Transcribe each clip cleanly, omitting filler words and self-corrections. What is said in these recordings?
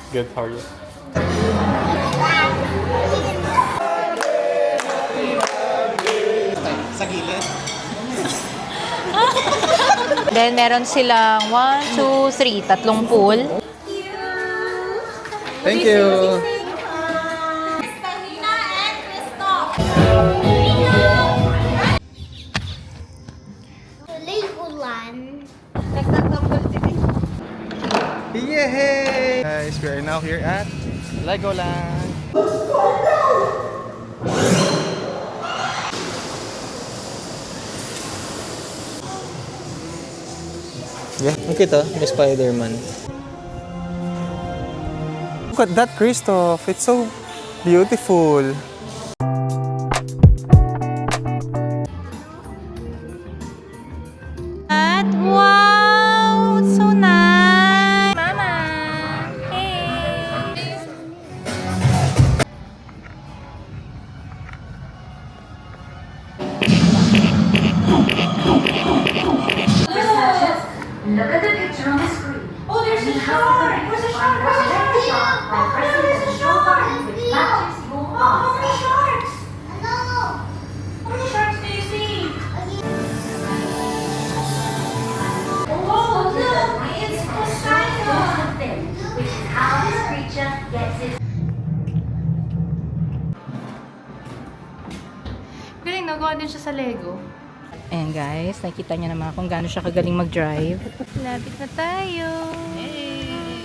Good, how are you? Sa gilid. Then, meron silang 1, 2, 3, tatlong pool. Thank you! Legoland. Yay! Guys, we are now here at Legoland. Yeah, look at may Spider-Man. Look at that, Christoph. It's so beautiful. At wow, it's so nice. Mama, hey. Look at the picture on the screen. Oh, there's a shark! There's a shark! There's a shark! Pressing There's a the control button shark! which matches your How many answer. sharks? No. How many sharks do you see? Oh, look! It's Poseidon! Fin, which is how this creature gets its Galing, nagawa din siya sa Lego. Ayan guys, nakikita niya naman kung gaano siya kagaling mag-drive. Lapit na tayo. Hey!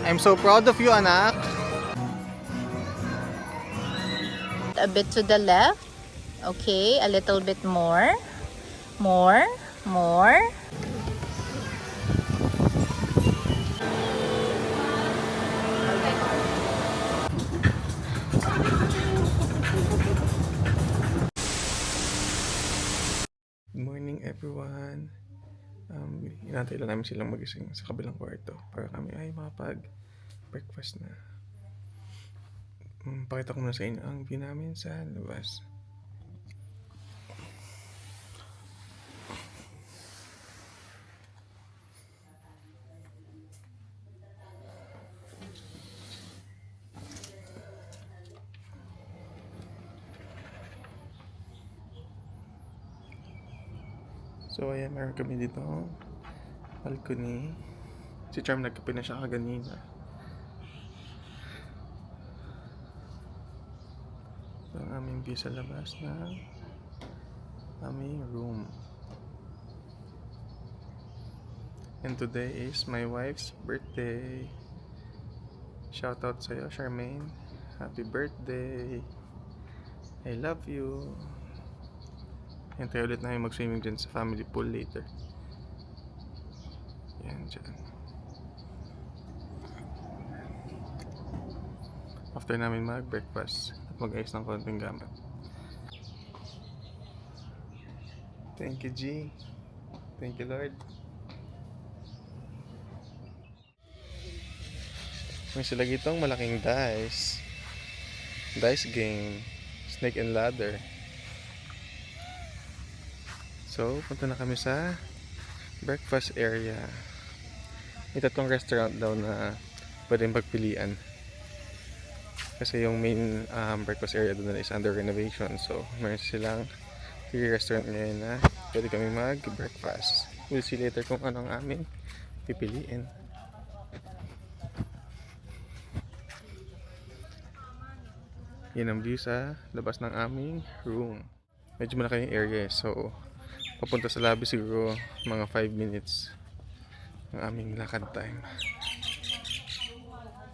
I'm so proud of you, anak. A bit to the left. Okay, a little bit more. More. More. Good morning, everyone. Inantay lang namin silang magising sa kabilang kwarto para kami ay makapag-breakfast na. Pakita ko muna sa inyo ang view namin sa labas. So ayan, meron kami dito balcony. Si Charm nagkape na siya kaganina. So ang aming view sa labas na aming room. And today is my wife's birthday. Shout out sa'yo, Charmaine. Happy birthday. I love you. Hintay ulit namin mag-swimming dyan sa family pool later. Yan dyan. After namin mag-breakfast at mag-ayos ng konting gamit. Thank you, G. Thank you, Lord. May sila gitong malaking dice. Dice game. Snake and ladder. So, punta na kami sa breakfast area. May tatlong restaurant daw na pwedeng pagpilian. Kasi yung main breakfast area doon is under renovation. So, meron silang 3 restaurant ngayon na pwede kami mag-breakfast. We'll see later kung anong aming pipiliin. Yan ang view sa labas ng aming room. Medyo malaki yung area so papunta sa lobby siguro mga 5 minutes ang aming lakad time.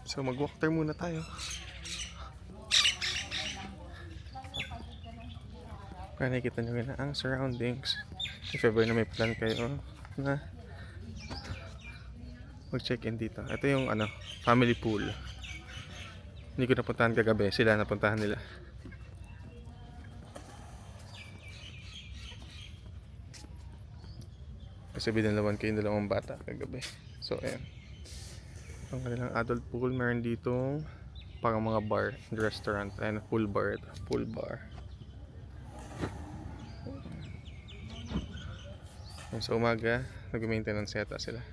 So mag-walk tour muna tayo para nakikita nyo na ang surroundings if ever na may plan kayo na mag-check-in dito. Ito yung family pool. Hindi ko napuntahan kagabi, sila napuntahan nila. Kasi binalawan ko yung dalawang bata kagabi. So ayan, ang kanilang adult pool. Meron ditong parang mga bar and restaurant. Ayan, pool bar ito. Pool bar. Sa umaga, nag-maintenance yata sila.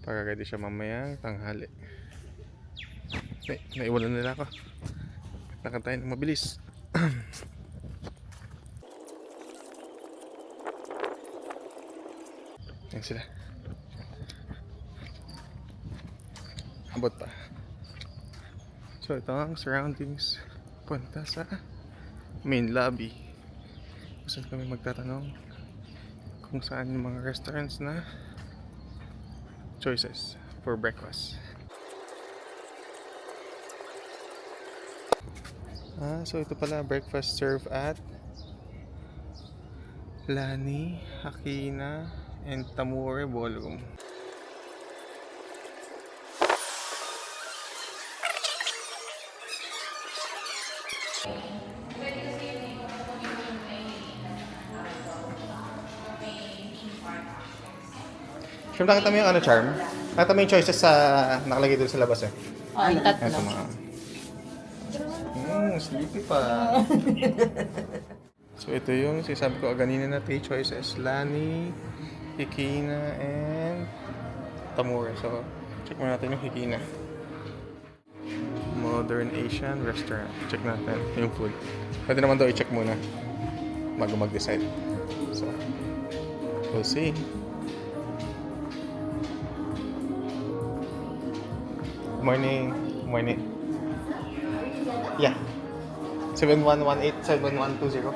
Para ready siya mamayang tanghali. Naiwanan nila ako. Lakad tayo ng mabilis. Yan sila. Abot pa. So ito ang surroundings. Punta sa main lobby. Gusto kami magtatanong kung saan yung mga restaurants na choices for breakfast. So ito pala, breakfast served at Lani, Hakina, and Tamore Ballroom. Siyempre nakita mo yung ano, Charm? Nakita mo yung choices sa nakalagay doon sa labas eh. Oh, yung tatlo. Ito mga... sleepy pa. So ito yung sinasabi ko kanina na 3 choices. Lani, Hikina, and Tamura. So check muna natin yung Hikina. Modern Asian Restaurant. Check natin yung food. Pwede naman daw i-check muna bago mag-decide. So, we'll see. Morning. Morning. Yeah. 7118-7120.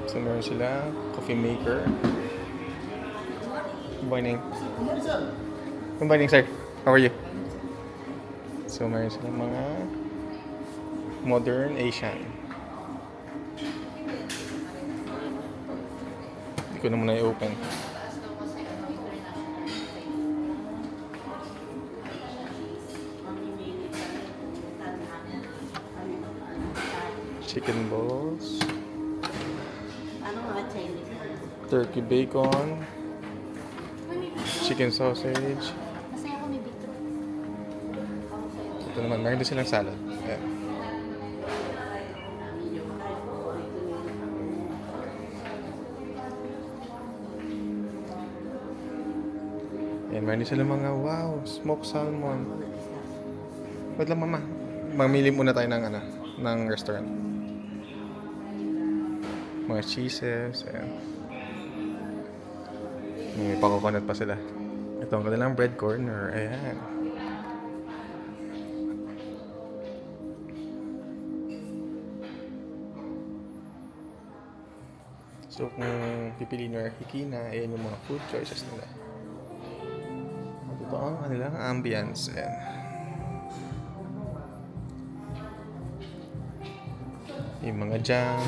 So meron sila coffee maker. Good morning. Good morning, sir. How are you? So meron sila mga modern Asian. Hindi ko na muna i-open. Chicken balls, turkey bacon, chicken sausage. Ito naman, meron din silang salad. Ayan. Ayan, meron din silang mga smoked salmon. Wait lang, mama. Mamili muna tayo ng ng restaurant. Mga cheeses, ayan. May pa-coconut pa sila. Ito ang kanilang bread corner, ayan. So kung pipili nyo Hikina, ayan yung mga food choices nila. At ito ang kanilang ambience, ayan. Yung mga jam.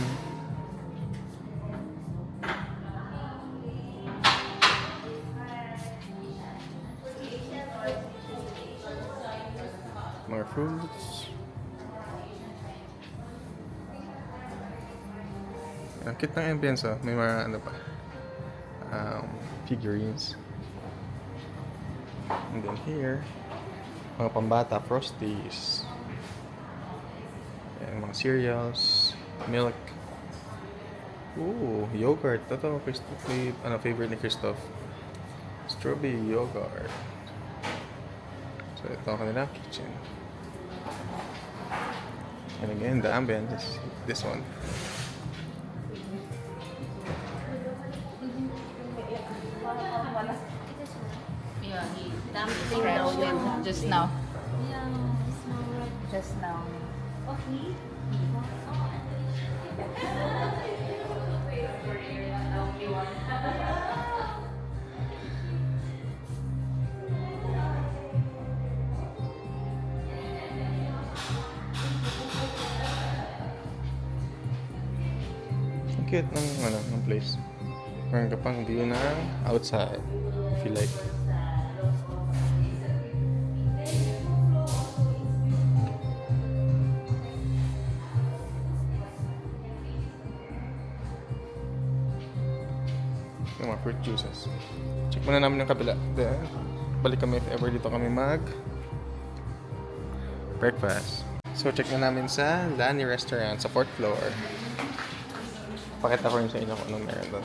Mga fruits. Ang cute ng ambience, oh. May mga figurines. And then here, mga pambata, Frosties. Ayan, mga cereals, milk. Ooh, yogurt. Ito, favorite ni Christoph. Strawberry yogurt. So, ito ang kanilang kitchen. And again, the ambience is this one. Yeah, he dumping down just now. Just now. Ang cute ng place. Meron ka pang view na outside, if you like. Yung mga fruit juices. Check muna namin yung kabila. Then, balik kami if ever dito kami mag breakfast. So, check na namin sa Lani Restaurant sa 4th floor. Pakita ko rin sa inyo kung anong meron doon.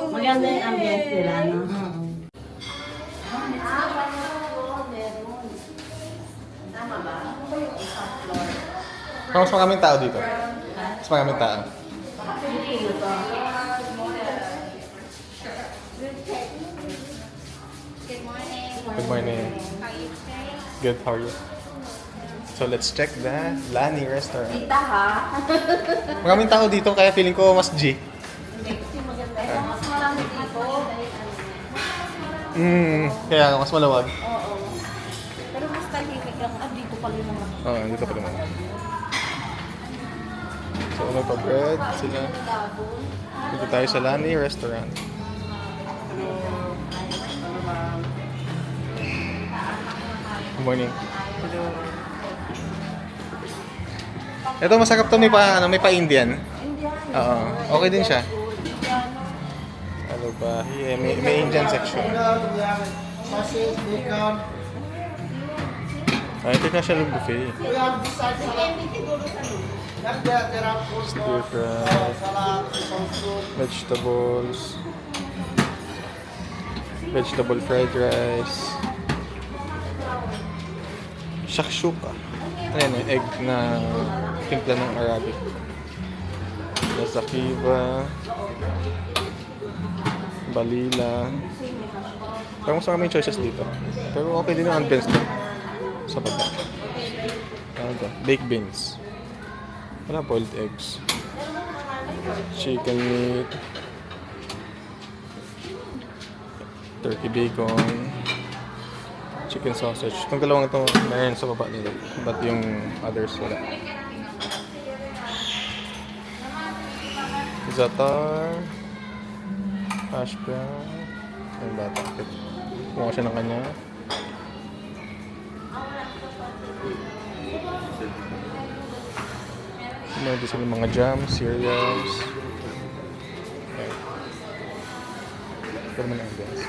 Maganda yung ambience nila, no? Mas maraming tao dito. Mas maraming tao. Good morning. Good, how are you? So let's check the Lani Restaurant. Kita ha? Maraming tao dito kaya feeling ko mas G. Mas marami dito. Kaya mas malawag. Oo. Pero mas tahimik lang. Dito pala yung mga. Oo, dito pa naman. So ano pa bread sila. Dito tayo sa Lani Restaurant. Good morning. Ito masarap to, may pa Indian. Oo, okay din siya. Ano ba? Yeah, may Indian section. International buffet. Stir fry, vegetable fried rice, shakshuka. Ano yan, egg na timpla ng Arabic. Lasakiva, balila. Parang mas maraming choices dito. Pero okay din ang ambience doon. Sa baba. Ano ba? Baked beans. Wala, boiled eggs. Chicken meat. Turkey bacon. Chicken sausage. Itong dalawang ito meron sa baba nila. But yung others wala. Zatar. Hash brown. Ang bata. Kumuha siya ng kanya. Meron din sila mga jam, cereals. Okay. Ito naman ang ambience.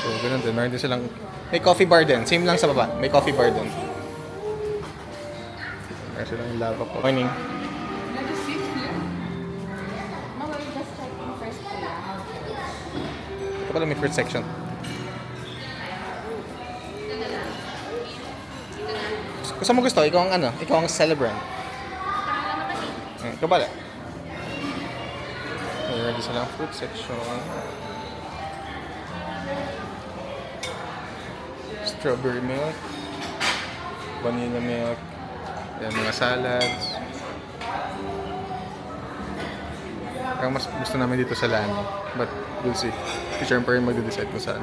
So, ganun din. Meron din silang... May coffee bar din. Same lang sa baba. May coffee bar din. Meron silang lava po. Morning. Ito pala may fruit section. Kung saan mo gusto, ikaw ang ano? Ikaw ang celebrant. Ikaw pala. Meron din silang fruit section. Strawberry milk, vanilla milk, yan, mga salads. Ang mas gusto namin dito sa Lani, but we'll see. Teacher pa rin magde-decide kung saan.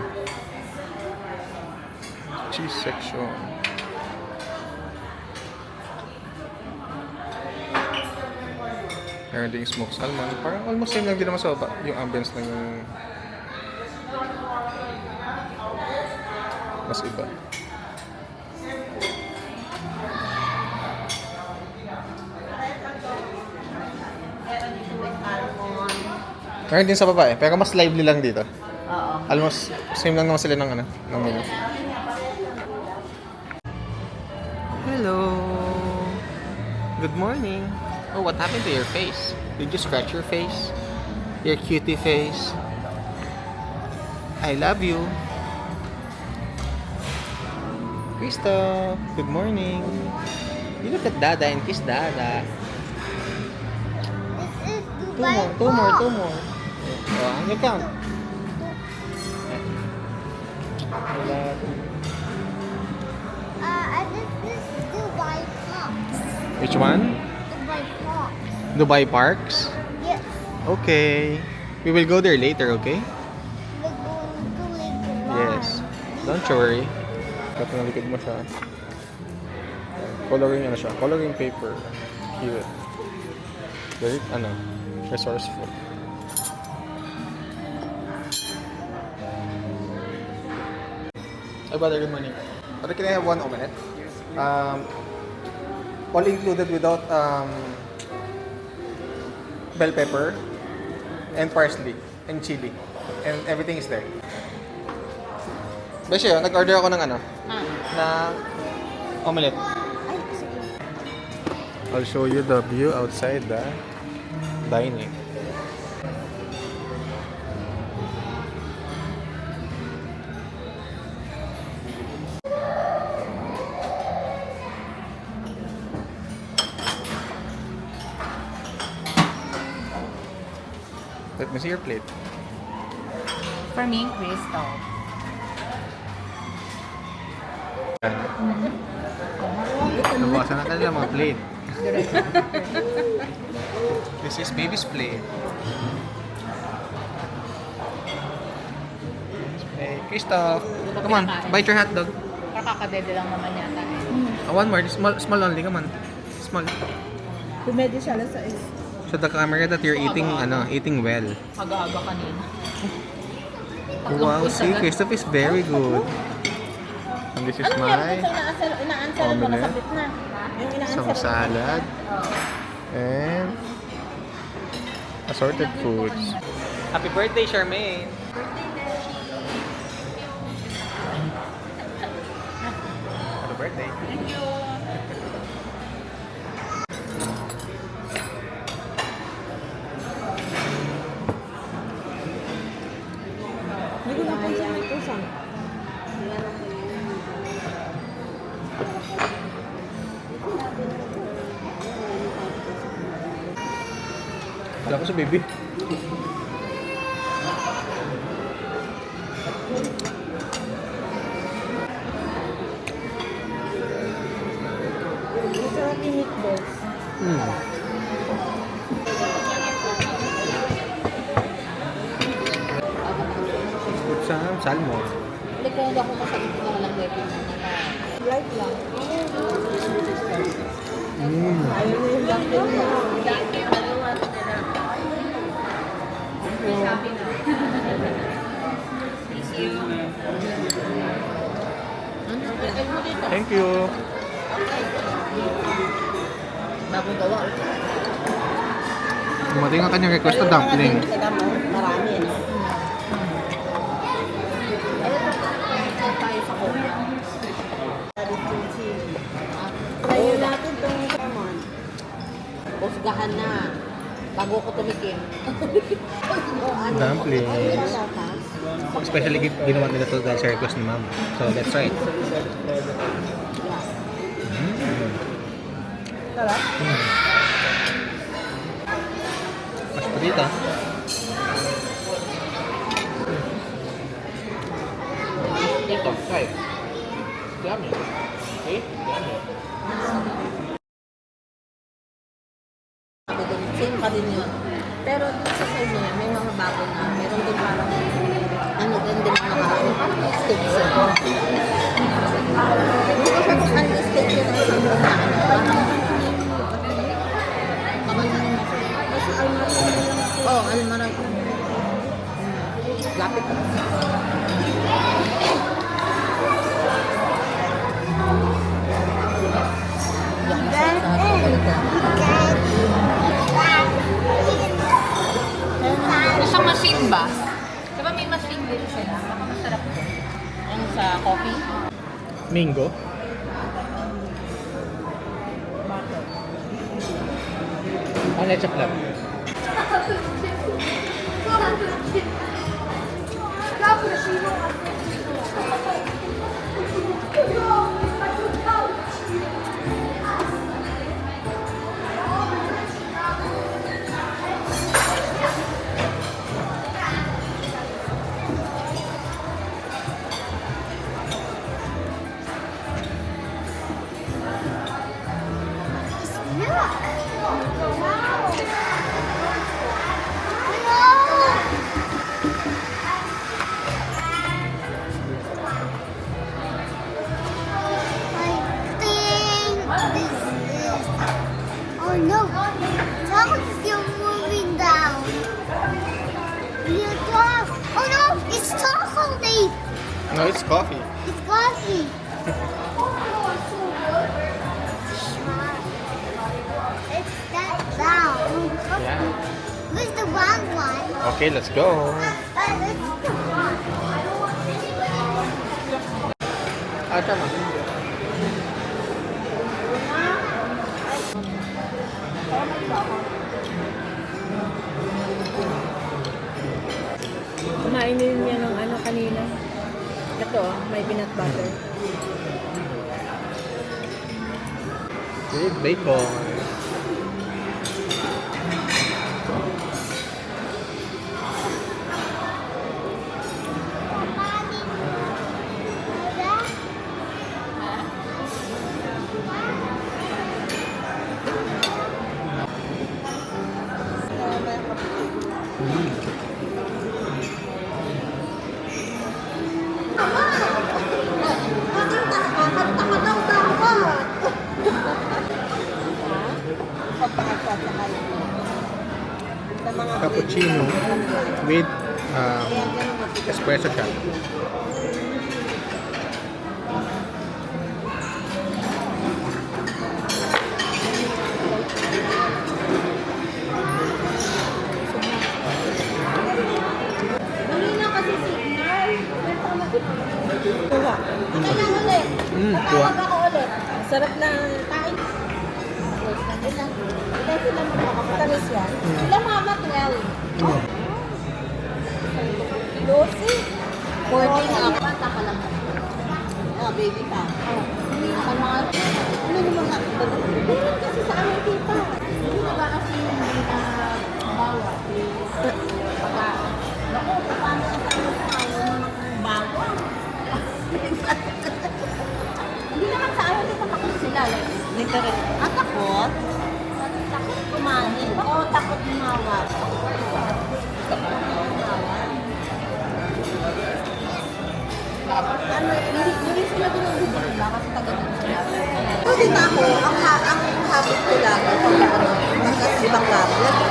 Cheese section. Meron ding smoked salmon. Parang almost same lang din naman sa baba. Yung ambience lang yung mas iba. Meron din sa baba pero mas lively lang dito. Oo. Almost same lang naman sila ng ano, ng menu. Hello. Good morning. Oh, what happened to your face? Did you scratch your face? Your cutie face. I love you. Crystal, good morning. You look at Dada and kiss Dada. Two more. Oh, you count. This is Dubai Parks. Which one? Dubai Parks. Dubai Parks? Yes, Okay. We will go there later, okay? we're going to Dubai. Yes. Don't worry. Kato na likod mo siya. Coloring ano siya? Coloring paper. Cute. Very, resourceful. Hi, brother. Good morning. Or can I have one omelette? All included without bell pepper and parsley and chili. And everything is there. Beshi, nag-order ako ng na omelette. I'll show you the view outside the dining. Let me see your plate. For me, Crystal. Nabawasan na kanila mga plate. This is baby's plate. Hey, Christoph, come on, bite your hot dog. Kakakadede lang naman yata. One more, small only, come on. Small. Pumedi siya lang sa is. So the camera that you're eating, eating well. Aga-aga kanina. Wow, see, Christoph is very good. And this is my Ina-answer mo, omelette. nasabit na. Yung ina-answer Some salad and assorted foods. Happy birthday, Charmaine! Happy birthday! Thank you! Hindi ko napansin ito siya. Wala ko sa baby. Masarap yung meatballs. Good sa salmon. Likong ako masyadong na lang baby. Light lang. Ayaw na yung dumpling mo. Thank you! Bagong gawa. Dumating ang kanyang request na dumpling. Marami, no? Tayo sa kuya. Tayo natin itong salmon. Usgahan na. Bago ko tumikim. Dumpling. Especially ginawa nila to dahil sa request ni ma'am. So let's try it. Sarap. Mas patita. Ito, try it. Yummy. Okay? Yummy. Same pa din yun. Pero dun sa side niya, may mga bago na. Meron din parang ano din din nakaano. Parang steak siya. Hindi ko siya kung ano steak yun ang isang na ano. Parang almarag. Lapit pa. Isang machine ba? Diba may machine din sila? Baka masarap ko. Yung sa coffee? Mango. Ang leche flan. Oh no! Chocolate is still moving down. Oh no! It's chocolate! No, it's coffee. It's coffee. Okay, let's go. Ah, tama. Kumain din niya ng ano kanina. Ito, may peanut butter. With bacon. Cappuccino with espresso shot. Kuha. Sarap na kain. Tamis yan. Sila mama 12. Lucy. 14 na. Bata ka lang. Oh, baby pa. Ang mga, ano naman nga? Meron kasi sa amin kita. Hindi na ba kasi hindi na bawa? Naku, paano sa amin sa mga bago? Hindi naman sa ayaw dito takot sila. Literal. Takot? Takot kumain. Oo, takot umawat. Hindi sila binububog ba? Kasi taga-dun sila. Kasi ako, ang habit ko lang, ibang laro, lagi ko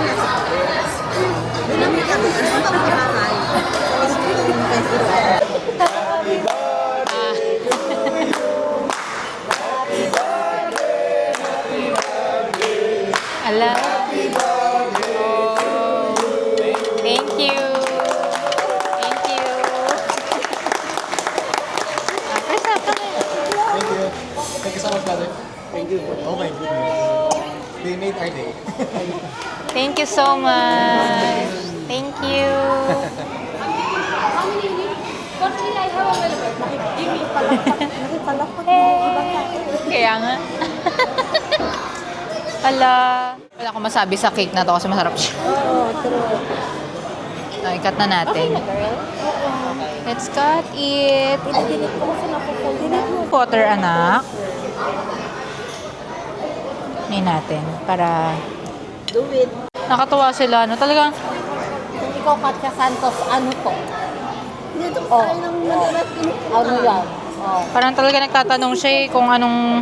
nasa kapos. Namin kami, ang pagkakamay, tapos ko yung festival. Ala. Oh. Thank you. Thank you. Press up. Thank you. Thank you so much, brother. Thank you. Oh my goodness. They made our day. Thank you so much. Thank you. Kaya nga. Ala. Wala akong masabi sa cake na to kasi masarap siya. Oo, true. Ikat na natin. Let's cut it. Dinit ko kasi napupulot. Water, anak. Ngayon natin. Para Do it. nakatuwa sila. No? Talagang Kung ikaw, Katya Santos, ano to? Dito Oh. tayo ng madalas ano yan? Oh. parang talaga nagtatanong siya kung anong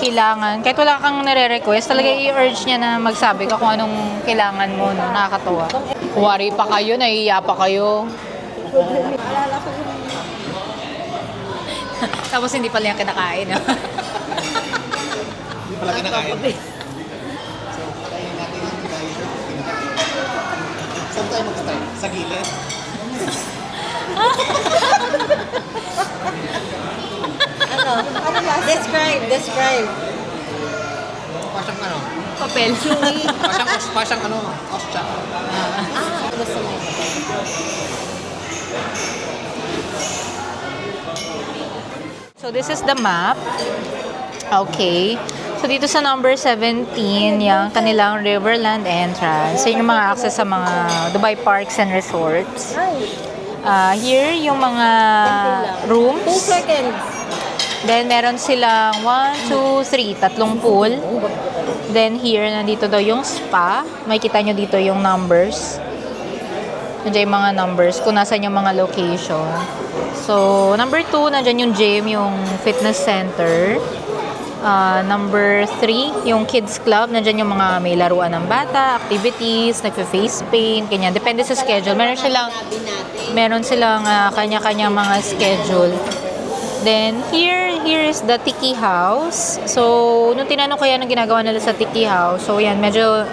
kailangan. Kahit wala kang nire-request, talaga i-urge niya na magsabi ka kung anong kailangan mo. No? Nakakatuwa. Worry pa kayo, nahihiya pa kayo. Alala ko yung Tapos hindi pala yung kinakain. No? Hindi pala kinakain. So, patayin natin yung kinakain. Saan tayo magkatay? Sa gilid? ano last? Describe. Pasyang ano? Papel. Pasyang ano? Ostya. Gusto mo. So this is the map. Okay. So dito sa number 17, yung kanilang Riverland entrance. Yun yung mga access sa mga Dubai Parks and Resorts. Here, yung mga 2 rooms. seconds. Then, meron silang 1, 2, 3, tatlong pool. Then, here, nandito daw yung spa. Makikita nyo dito yung numbers. Nandiyan yung mga numbers kung nasan yung mga location. So, number 2, nandiyan yung gym, yung fitness center. Number 3, yung kids club. Nandiyan yung mga may laruan ng bata, activities, nagfe-face paint, ganyan. Depende sa schedule. Meron silang kanya-kanyang mga schedule. Then, here is the Tiki House. So, nung tinanong ko yan ang ginagawa nila sa Tiki House, so yan, medyo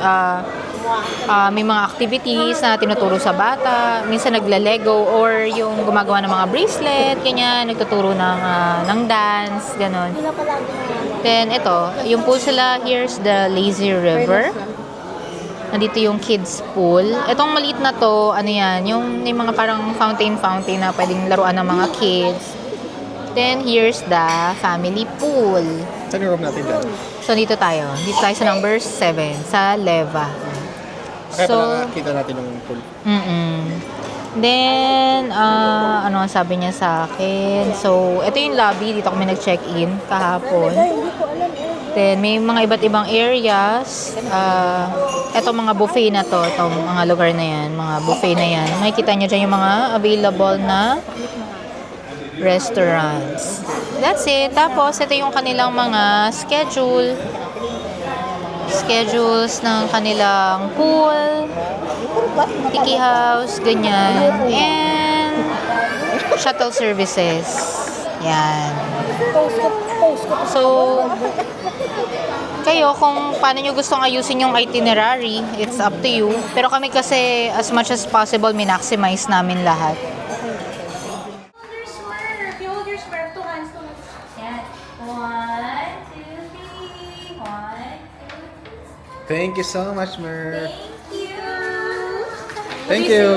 may mga activities na tinuturo sa bata. Minsan nagla-lego or yung gumagawa ng mga bracelet, ganyan, nagtuturo ng dance, ganon. Then, ito, yung pool sila, here's the lazy river. Nandito yung kids pool. Itong maliit na to, ano yan, yung may mga parang fountain na pwedeng laruan ng mga kids. Then, here's the family pool. Saan yung room natin dyan? So, dito tayo. Dito tayo sa number 7, sa Leva. Kaya So, pala nakakita natin yung pool. Then, ano ang sabi niya sa akin? So, ito yung lobby. Dito kami nag-check-in kahapon. Then, may mga iba't ibang areas. Ito mga buffet na to. Itong mga lugar na yan. Mga buffet na yan. Makikita nyo dyan yung mga available na restaurants. That's it. Tapos, ito yung kanilang mga schedules ng kanilang pool, tiki house, ganyan, and shuttle services. Yan. So, kayo, kung paano nyo gustong ayusin yung itinerary, it's up to you. Pero kami kasi, as much as possible, minaximize namin lahat. Your swerve. You hold your swerve. 2 hands. Yan. 1, 2, 3. 1, 2, 3. Thank you so much, Mer. Thank you. Thank you.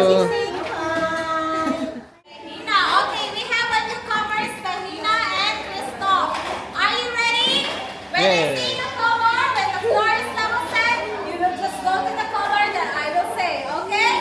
Nina, okay, we have a newcomers, Nina and Christoph. Are you ready? When I Yeah. say the color, when the floor is level set, you will just go to the color that I will say, okay?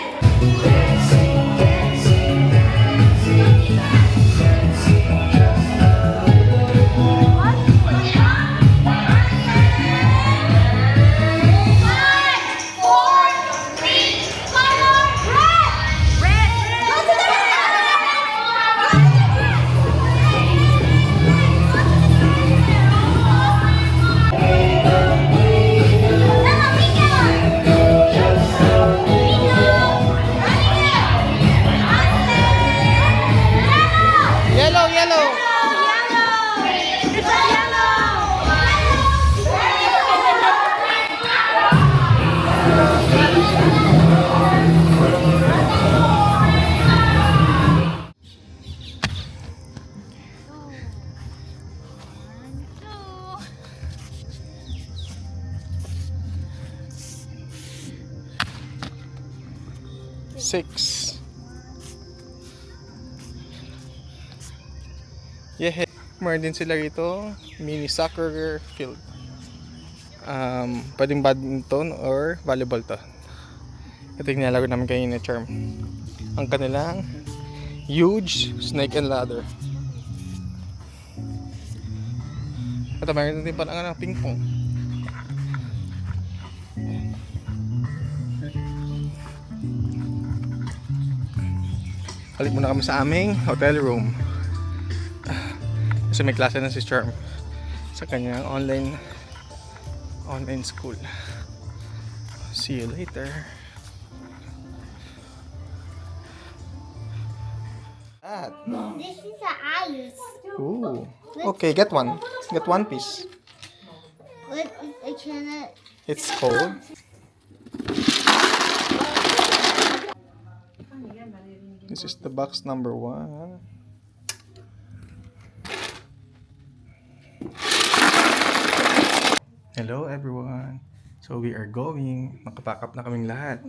Yellow, yellow. Six. Yeah, meron din sila rito, mini soccer field. Pwedeng badminton or volleyball to. Ito yung nilalaro namin kayo na Charm. Ang kanilang huge snake and ladder. Ito meron din pala ping pong. Balik muna kami sa aming hotel room. Kasi may klase na si Charm sa kanyang online school. See you later. This is the ice. Ooh. Okay, get one. Get one piece. What is I cannot. It's cold. This is the box number 1. Hello everyone. So we are going. Nakapack up na kaming lahat.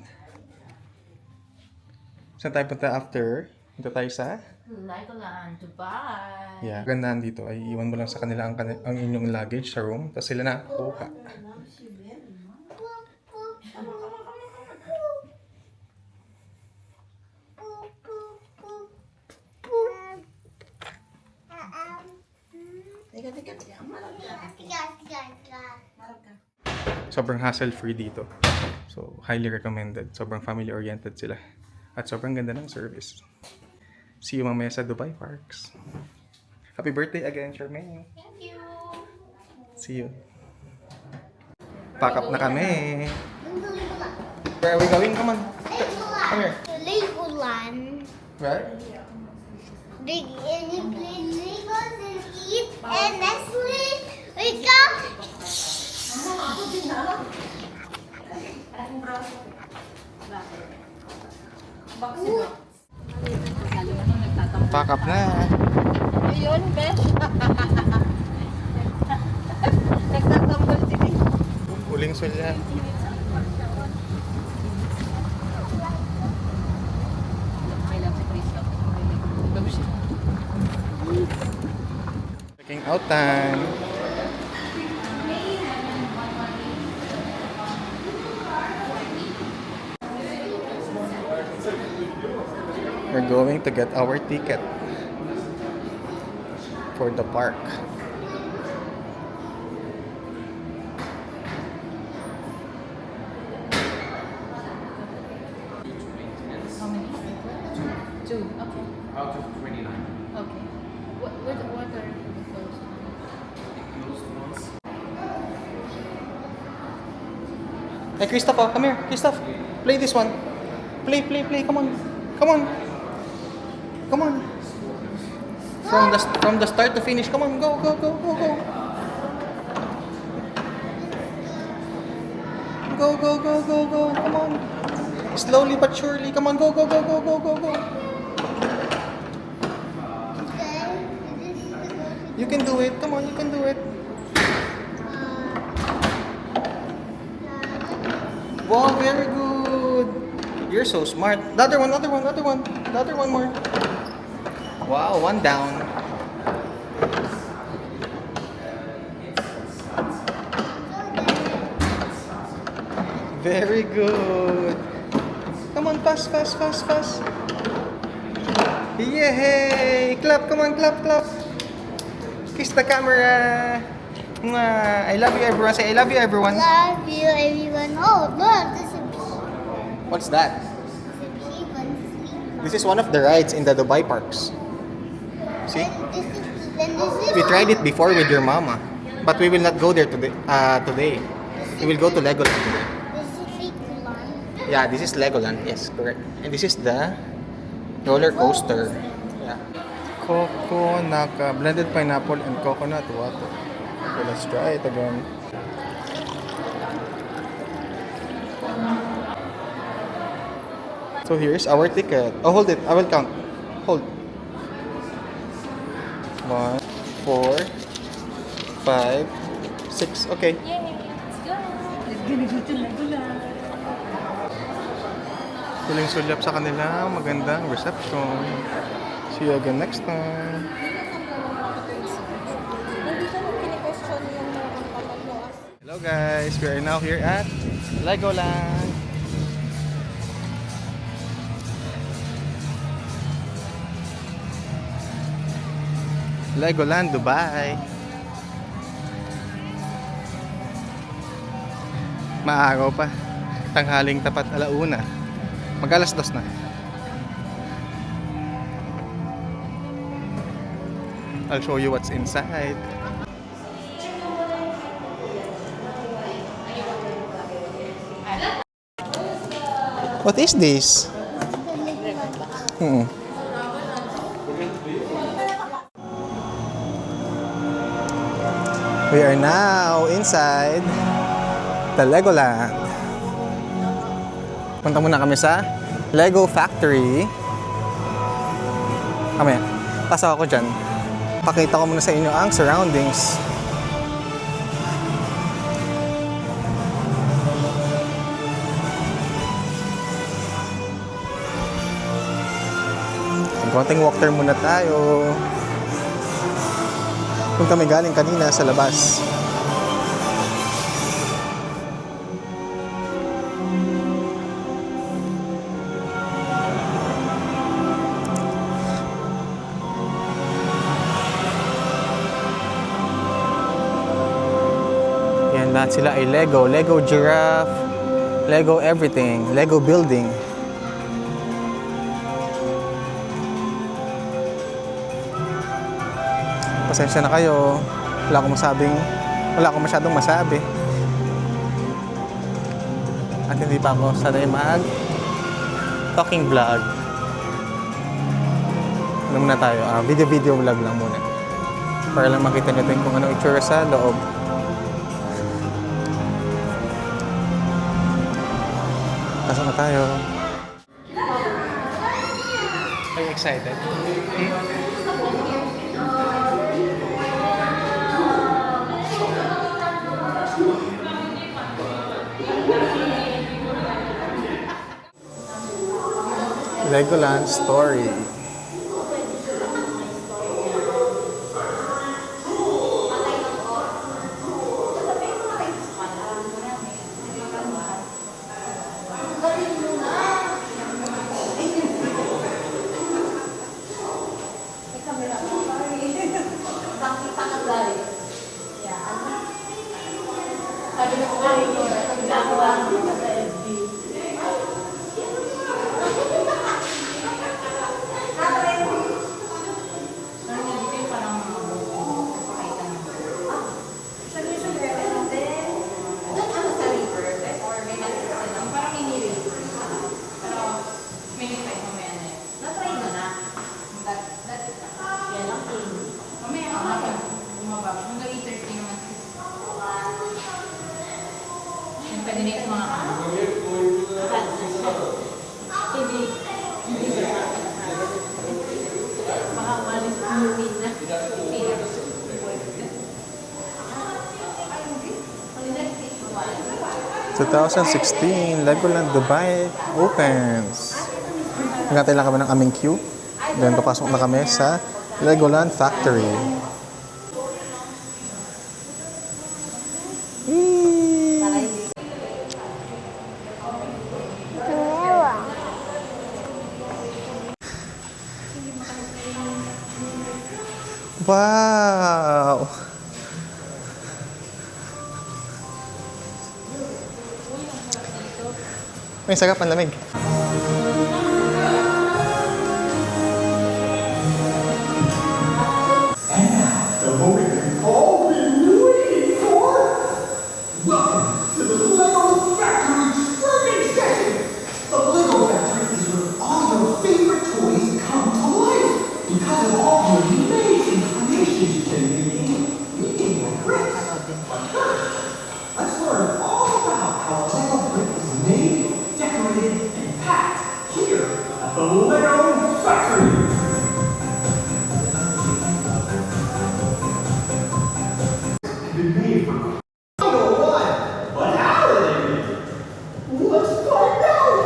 Saan tayo punta after? Punta tayo sa? Legoland, Dubai. Yeah. Gandaan dito ay iwan mo lang sa kanila ang inyong luggage sa room. Tapos sila na kuha. Sobrang hassle-free dito. So, highly recommended. Sobrang family-oriented sila. At sobrang ganda ng service. See you mamaya sa Dubai Parks. Happy birthday again, Charmaine. Thank you. See you. Pack up na kami. Where are we going? Come on. Come here. Legoland. Where? Big and you play Legos and And Nestle, we got Pack up na. Ayun, besh. Nagtatambal din. Uling sulya. Checking out time. We're going to get our ticket for the park. Out of 29. Hey, Christoph, come here. Christoph, play this one. Play. Come on. Come on. From the start to finish. Come on, go. Go. Come on. Slowly but surely. Come on, go. You can do it. Come on, you can do it. Wow, very good. You're so smart. The other one. The other one more. Wow, one down. Very good. Come on, fast. Yay! Clap, come on, clap. Kiss the camera. Mwah. I love you, everyone. Say, I love you, everyone. love you, everyone. Oh, look, this is a What's that? bee. This is one of the rides in the Dubai parks. See? Then this is We tried it before with your mama, but we will not go there today. We will go to Legoland today. This is Legoland. Yeah, this is Legoland. Yes, correct. And this is the roller coaster. Yeah. Coco Naka, blended pineapple and coconut water. Okay, let's try it again. So here's our ticket. Oh, hold it. I will count. Hold. 1, 4, 5, 6. Okay. Tuling sulyap sa kanila. Magandang reception. See you again next time. Hello guys, we are now here at Legoland. Legoland, Dubai. Maaraw pa. Tanghaling tapat alauna. Mag-alas 2 na. I'll show you what's inside. What is this? We are now inside the Legoland. Punta muna kami sa Lego Factory. Kami, pasok ako dyan. Pakita ko muna sa inyo ang surroundings. Konting walk tour muna tayo. Kung kami galing kanina sa labas. Yan, lahat sila ay Lego. Lego giraffe, Lego everything, Lego building. Pasensya na kayo. Wala akong masyadong masabi. At hindi pa ako sanay talking vlog. Ano muna tayo? Video vlog lang muna. Para lang makita natin kung ano itsura sa loob. Pasok na tayo. Are you excited? Legoland Story. Pwede na yung mga makakalis movie na. 2016 Legoland Dubai opens. Hanggang lang kami ng aming queue. Then papasok na kami sa Legoland Factory. Wow! May sagap ang lamig. The moment we've all been waiting for! Welcome to the Lego Factory Training Session! The Lego Factory is where all your favorite toys come to life! Because of all the amazing creations you can make, meeting with bricks. Let's learn all about how a Lego brick is made, decorated, and packed here at the Lego Factory! Been made for but how are they made? Let's find out!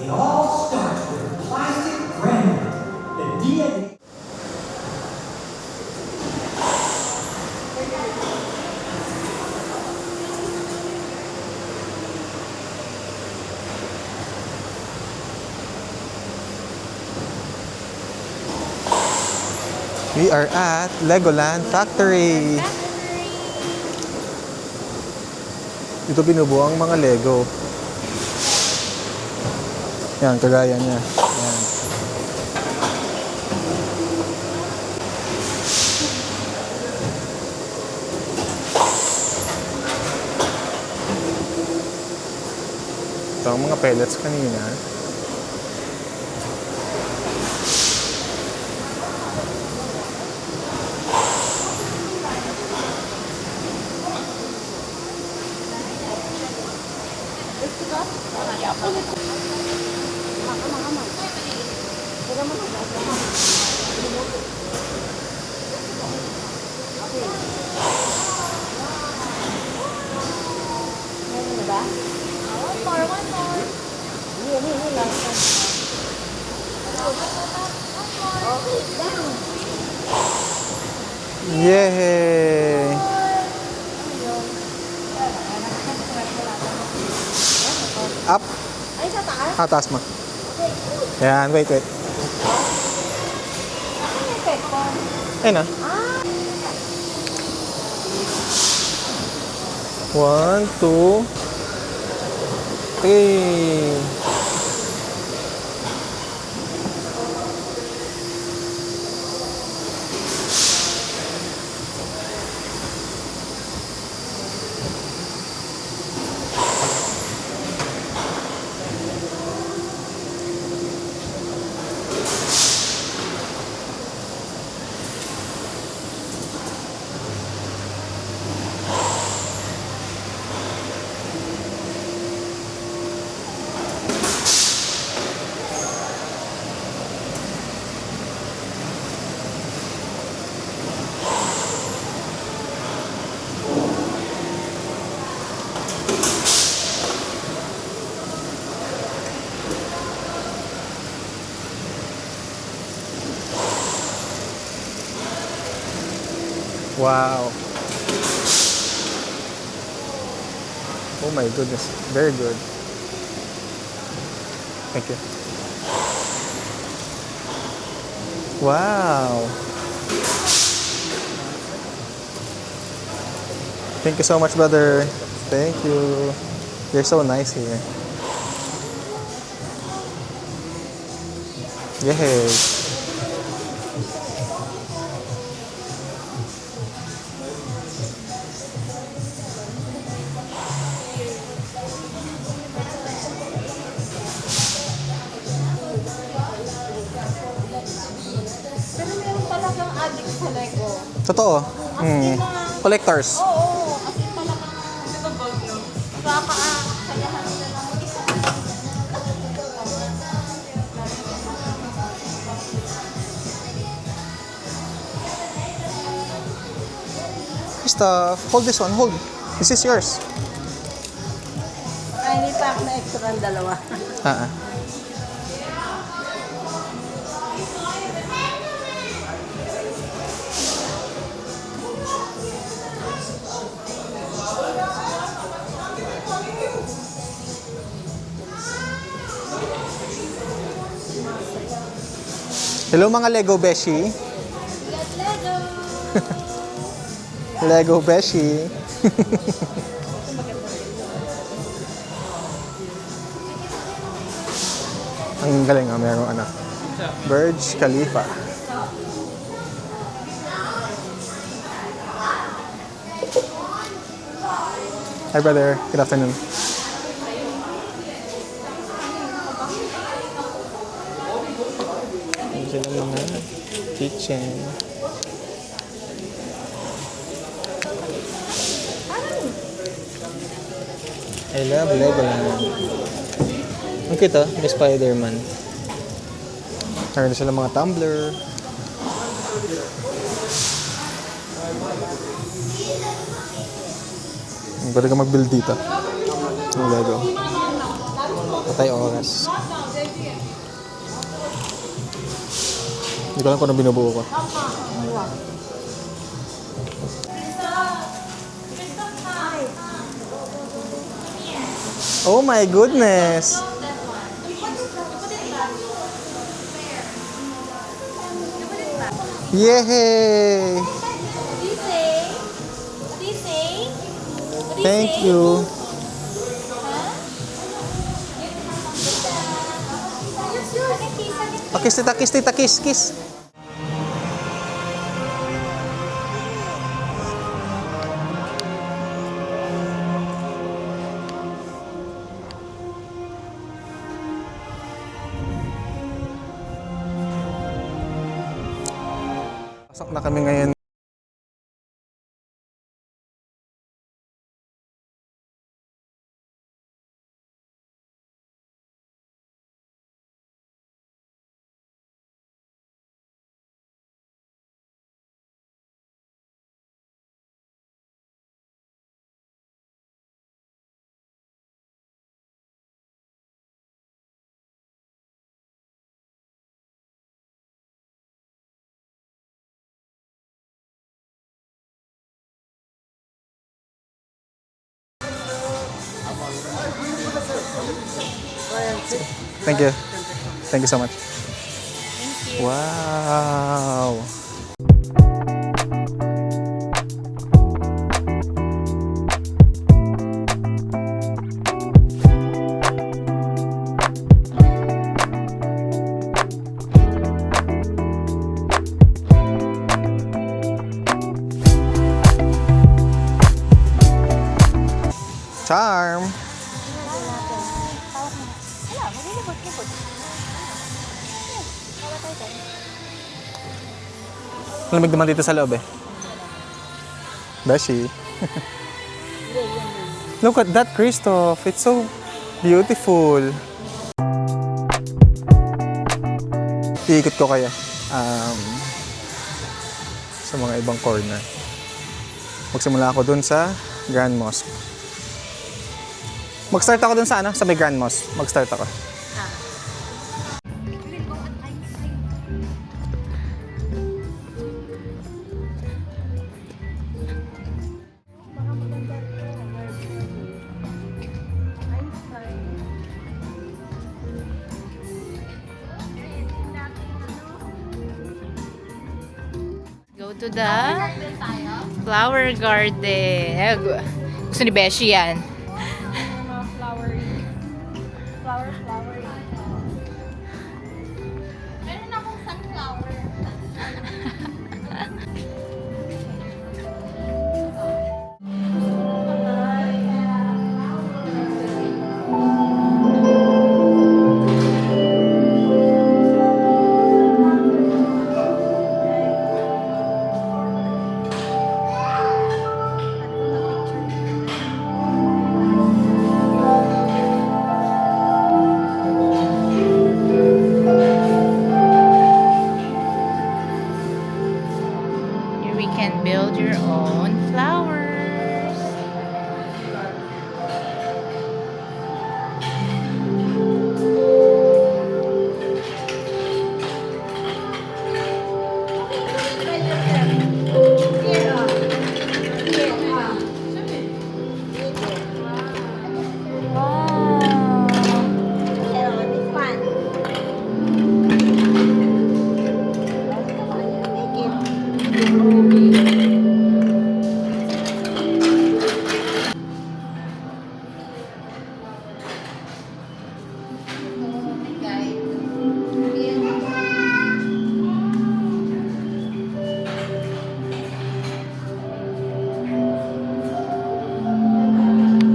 It all starts with plastic granite. The DNA. We are at Legoland Factory. Dito binubuo ang mga Lego. Yan, kagaya niya. Yan. Ito ang mga pellets kanina. Yay! Up. Ah, taas mo. Yan, wait. Ayun na. 1, 2, 3. Wow. Oh my goodness. Very good. Thank you. Wow. Thank you so much, brother. Thank you. You're so nice here. Yay. Pero meron talagang addict sa Lego. Totoo. Collectors. Oo, as in talagang, di ba bag yun? Kakasayahan nila lang mag-isa. Christoph, hold this one. Hold. This is yours. Ay, hindi pa ako na extra ng dalawa. Ah. Hello mga Lego Beshi. Lego Beshi. Ang galing merong ano. Burj Khalifa. Hi brother, good afternoon. Ayan sila mga kitchen. I love Legoland. Ang cute may Spider-Man. Meron sila mga tumbler. Pwede ka mag-build dito. Ng Lego. Patay oras. Hindi ko alam kung ano binubuo ko. Oh my goodness! Yay! Thank you. Kiss tita, kiss tita, kiss, kiss. Pasok na kami ngayon. Thank you. Thank you so much. Thank you. Wow. Charm. Lamig naman dito sa loob Beshi. Look at that, Christoph. It's so beautiful. Iikot ko kaya sa mga ibang corner. Magsimula ako dun sa Grand Mosque. Mag-start ako dun sa sa may Grand Mosque. Mag-start ako. to the flower garden. Gusto ni Beshi yan. Meron akong sunflower. Here we can build your own flowers.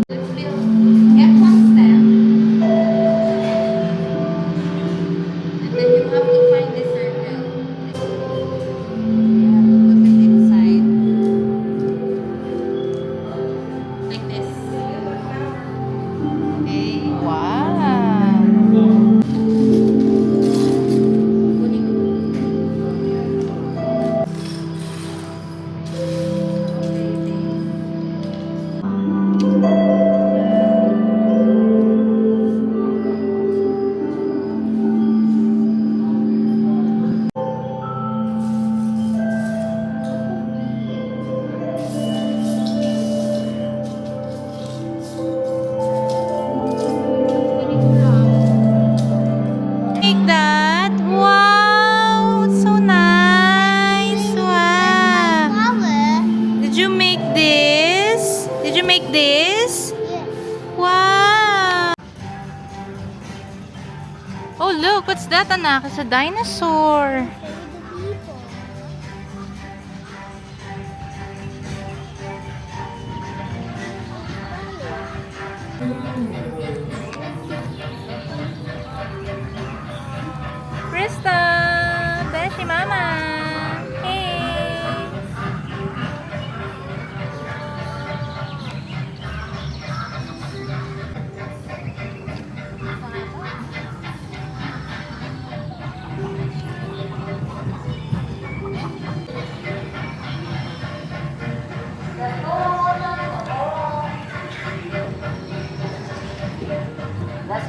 Pero this one. Get one stem. And then you have to find the circle. Put it inside. Like this. Okay. Wow! Like that? Wow! It's so nice! Wow! Flower. Did you make this? Did you make this? Yes. Wow! Oh, look! What's that, anak? It's a dinosaur. Krista! Beshi Mama! Hey!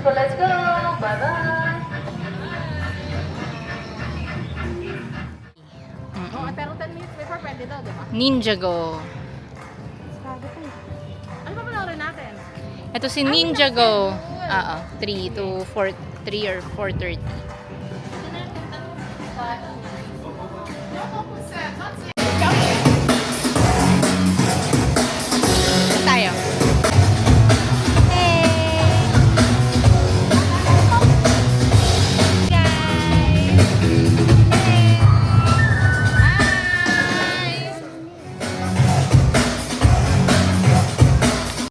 Let's go. Bye-bye. Pero 10 minutes before, pwede daw, di ba? Ninjago. Ano ba panoorin natin? Ito si Ninjago. 3 to 4, 3 or 4:30. Tayo.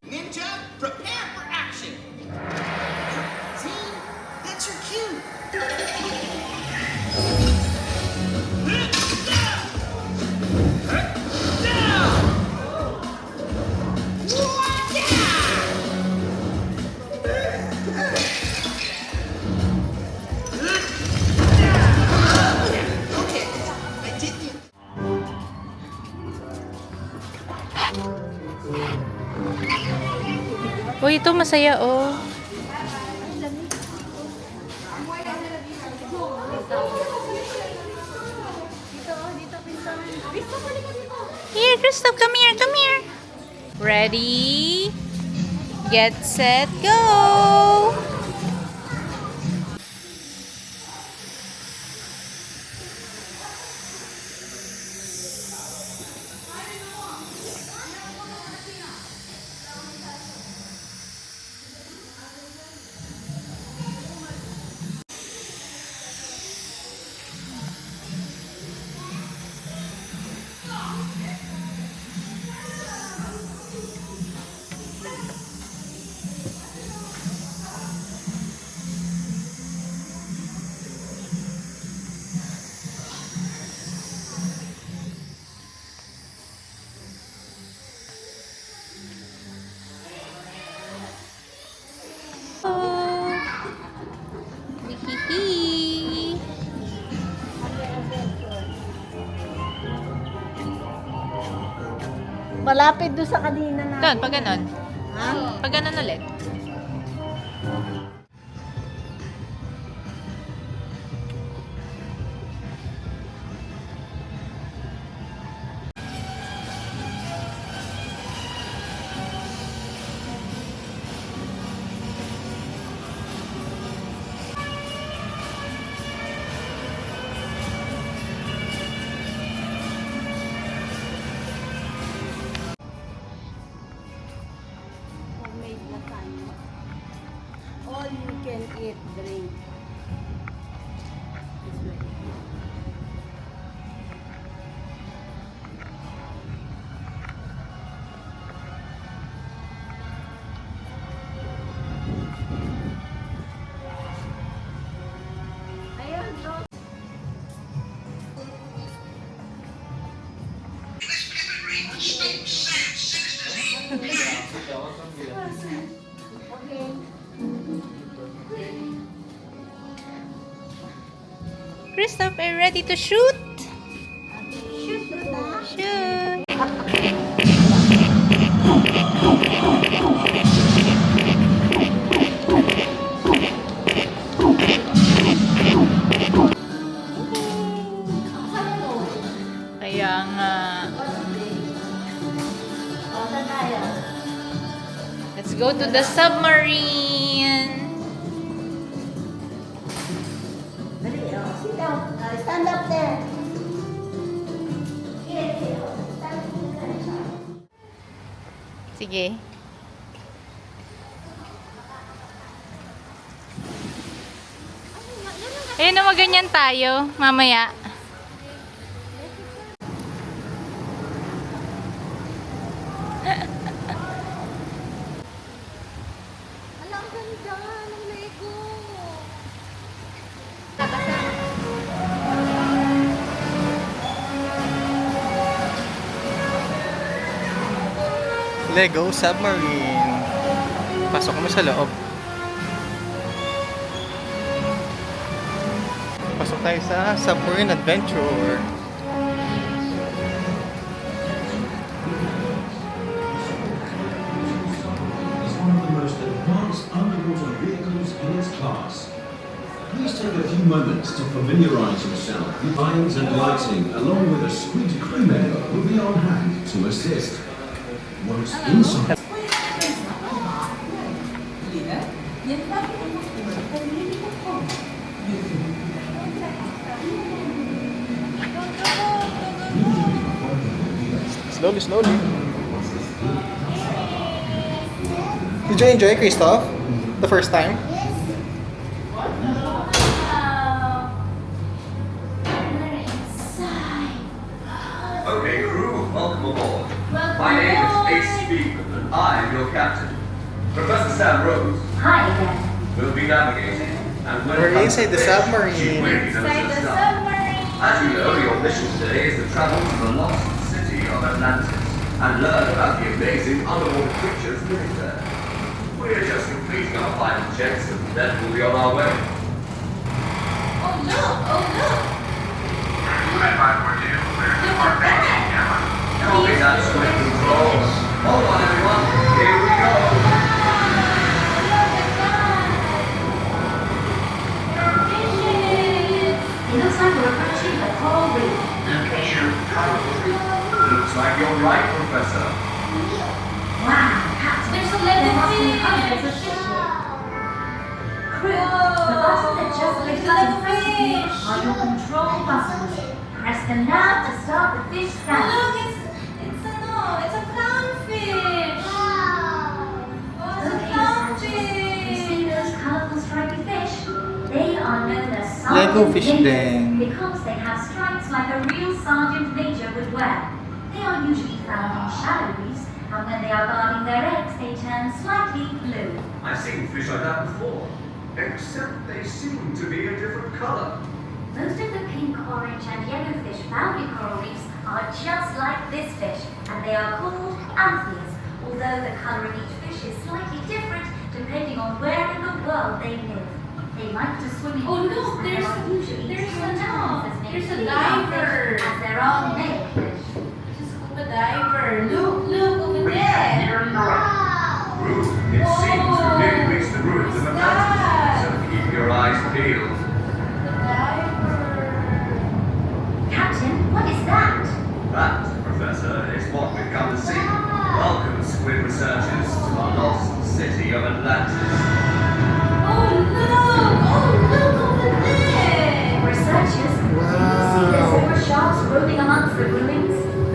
Ninja, prepare for action! See? That's your cue! Okay, I did it. Uy, ito masaya, oh. Here, Christoph, come here, come here. Ready? Get set, go! Malapit doon sa kanina na. Doon, pag ganon. Ha? Pag ganon ulit. Homemade lasagna. All you can eat drink. This way. Ayan, Diyos. Christoph, are you ready to shoot? Shoot! Kaya nga. Let's go to the submarine. Sit down. Stand up there. Sige. Ayun na, maganyan tayo mamaya. Alam, ganda ng Lego. Lego Submarine. Pasok kami sa loob. Pasok tayo sa Submarine Adventure. Is one of the most advanced underwater vehicles in its class. Please take a few moments to familiarize yourself with lines and lighting, along with a sweet crew member who will be on hand to assist. Once inside, Slowly, slowly. Did you enjoy, Christoph? The first time? Okay, crew, welcome aboard. My name is Ace Speedman, and I'm your captain. Professor Sam Rose Hi again. will be navigating, and when We're it comes inside to the fish, submarine. she really knows her stuff. submarine. As you know, your mission today is to travel to the lost city of Atlantis and learn about the amazing underwater creatures living there. We're just completing our final checks, and then we'll be on our way. Oh look. Copy that, Squid Control. Hold on, everyone. Here we go. It looks like we're approaching the coral reef. Looks like you're right, Professor. Wow, there's a level hundreds of fishes. Crew, the buttons that just lifted in front of you are your control buttons. Press them now to start the fish scan. Look, it's a clownfish. You see those colorful stripy fish? They are known as Lego sergeant fish majors den. because they have stripes like a real sergeant major would wear. They are usually found in shallow reefs, and when they are guarding their eggs, they turn slightly blue. I've seen fish like that before, except they seem to be a different color. Most of the pink, orange, and yellow fish found in coral reefs are just like this fish, and they are called amphias, although the color of each fish is slightly different depending on where in the world they live. They like to swim in Oh, pools look, where there are usually there's 10 a times as many there's a female diver. fish as there are male fish. It's a scuba diver. Look.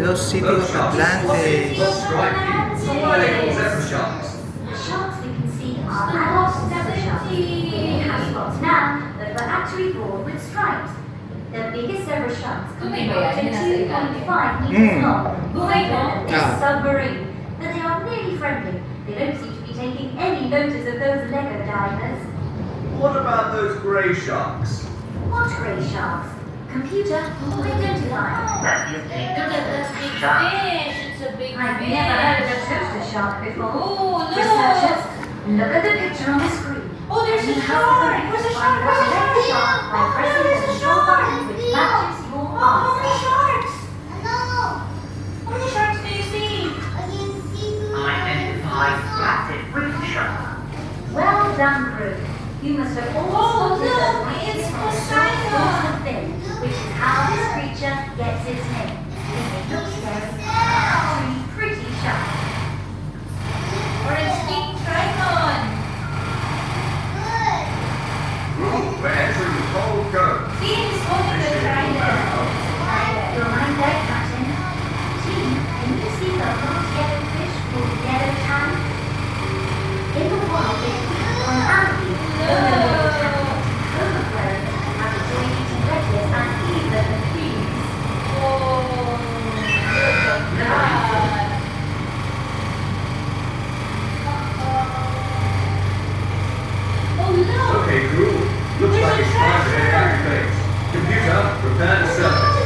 Hello, City Those of sharks Atlantis. will strike you. They're zebra sharks. The sharks we can see are adult zebra sharks. They have spots now that were actually born with stripes. The biggest zebra sharks can be up to 2.5 meters long, bigger than this submarine. But they are really friendly. They don't seem to be taking any notice of those Lego divers. What about those grey sharks? What grey sharks? Computer, identify. Look at this big fish. It's a big I've fish. never heard of a toaster shark before. Oh, look. Researchers, look at the picture on the screen. Oh, there's a You shark. have to Where's the find shark? the correct shark by pressing the control button which matches your Oh, how many answer. sharks? No, How many sharks do you see? I can see the Identify flathead reef shark. Well done, crew. You must have all Oh, spotted the look, white it's on the Poseidon. dorsal fin, which is how this creature gets its name. It looks very pretty shark. Orange king triton. We're entering the cold cone. See, he's holding the trident. Your mind deck, Captain. Team, can you see the large yellow fish called yellow tan? In the wild, they feed on algae, yellow tan, cobra birds, have a joy-eating lettuce, and even peas. Oh, look at that. Oh, look. Okay, crew. Looks like it's time to head back to base. Computer, prepare to surface.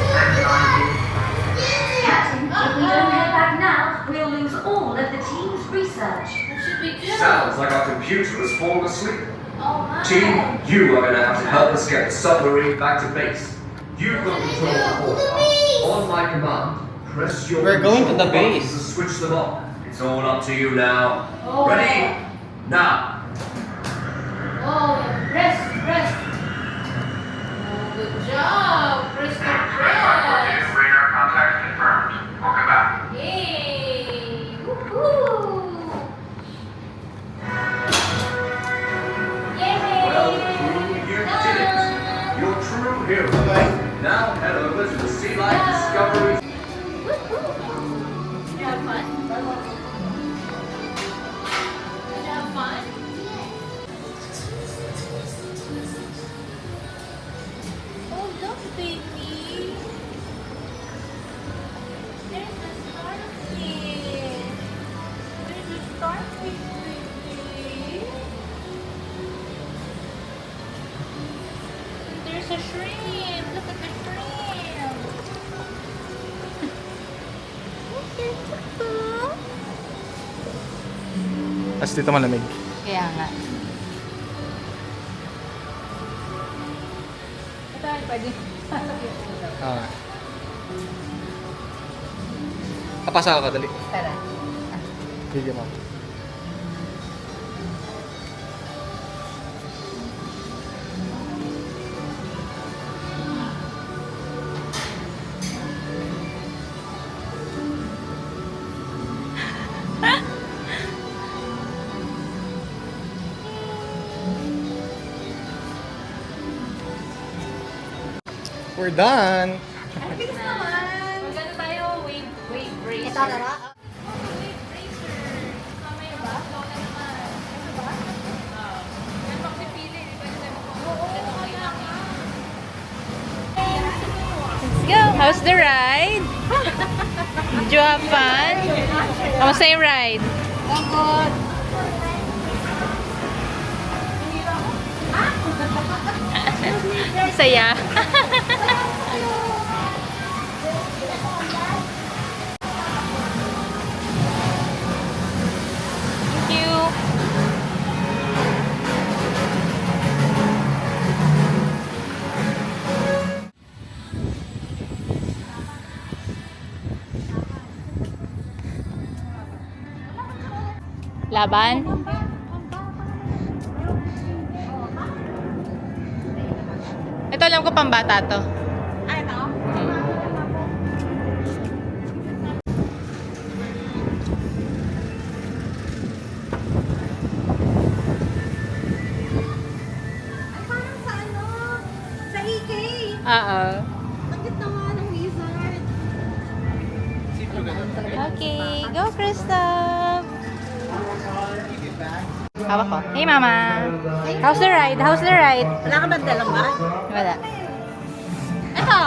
Captain, if we don't head back now, we'll lose all of the team's research. What should we do? Sounds like our computer has fallen asleep. Oh, my. Team, you are going to have to help us get the submarine back to base. You've got control of the forecasts. On my command, press your We're going to control the buttons base. to switch them on. It's all up to you now. Oh. Ready? Now. Oh, press. Oh, good job. Press the press. Radar contact confirmed. Welcome back. Yay. Woohoo. Yay. Well, crew, you did it. You're true heroes. Now head over to the Sea Life Discovery. Did you have fun? Did you have fun? Oh, look, baby. There's a starfish. There's a starfish, baby. And there's a shrimp. Look at the shrimp. Tapos dito malamig. Kaya nga. Ito ay pwede. Ah. Kapasa ka, dali. Tara. Video mo. We're done! Magano tayo? Wave racer. Ito na ba? Wave racer. Mamaya ba? Lola naman. Ito ba? Oo. Yan pang pipili. Di ba yung sabi ko? Oo, kaya nga. Let's go! How's the ride? Did you have fun? Kamusta yung ride? Saya. Thank you. Laban? Ito alam ko pambata to. Parang sa ano? Sa EK. Oo. Ang cute naman ng wizard. lang talaga. Okay, go Kristoff! Hawak ko. Hey mama! How's the ride? How's the ride? Wala ka ba dalang ba? Wala. Ito!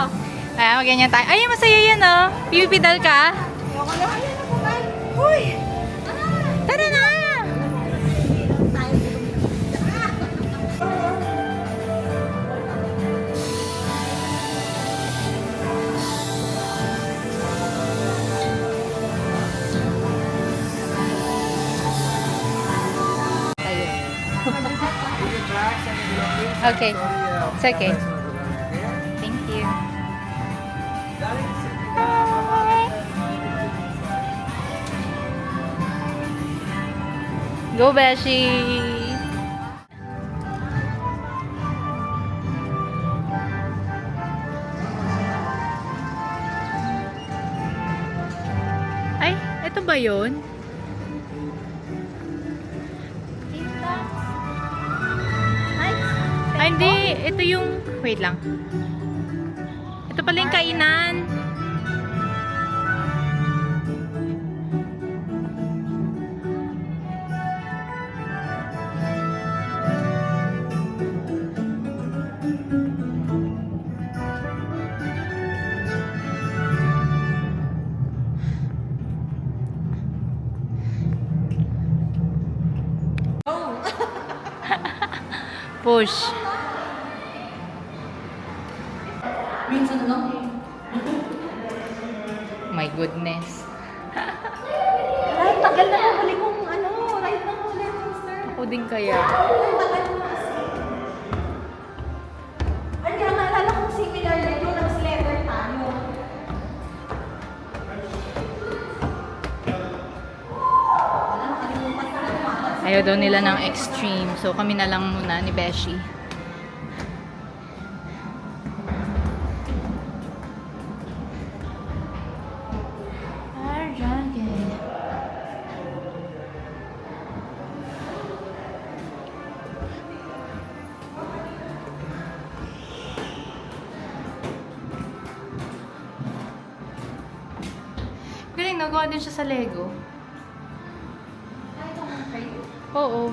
Ay, magganyan tayo. Ay, masaya yan oh! Pipidal ka? Ayoko na. Ayan na po kayo. Uy! Tara na! Okay. It's okay. Thank you. Go, Beshi! Ay, ito ba yun? Ay, hindi. Ito yung... Wait lang. Ito pala yung kainan. Push. Minsan lang. My goodness. Ay, tagal na huli kong ride ng roller coaster. Ako din kaya. Tagal na kasi. Ay, kaya naalala kong similar din yung nag-slender tayo. Wala, nakalimutan ko na tumakas. Ayaw daw nila ng extreme. So kami na lang muna ni Beshi. Galing, nagawa din siya sa Lego. Oo.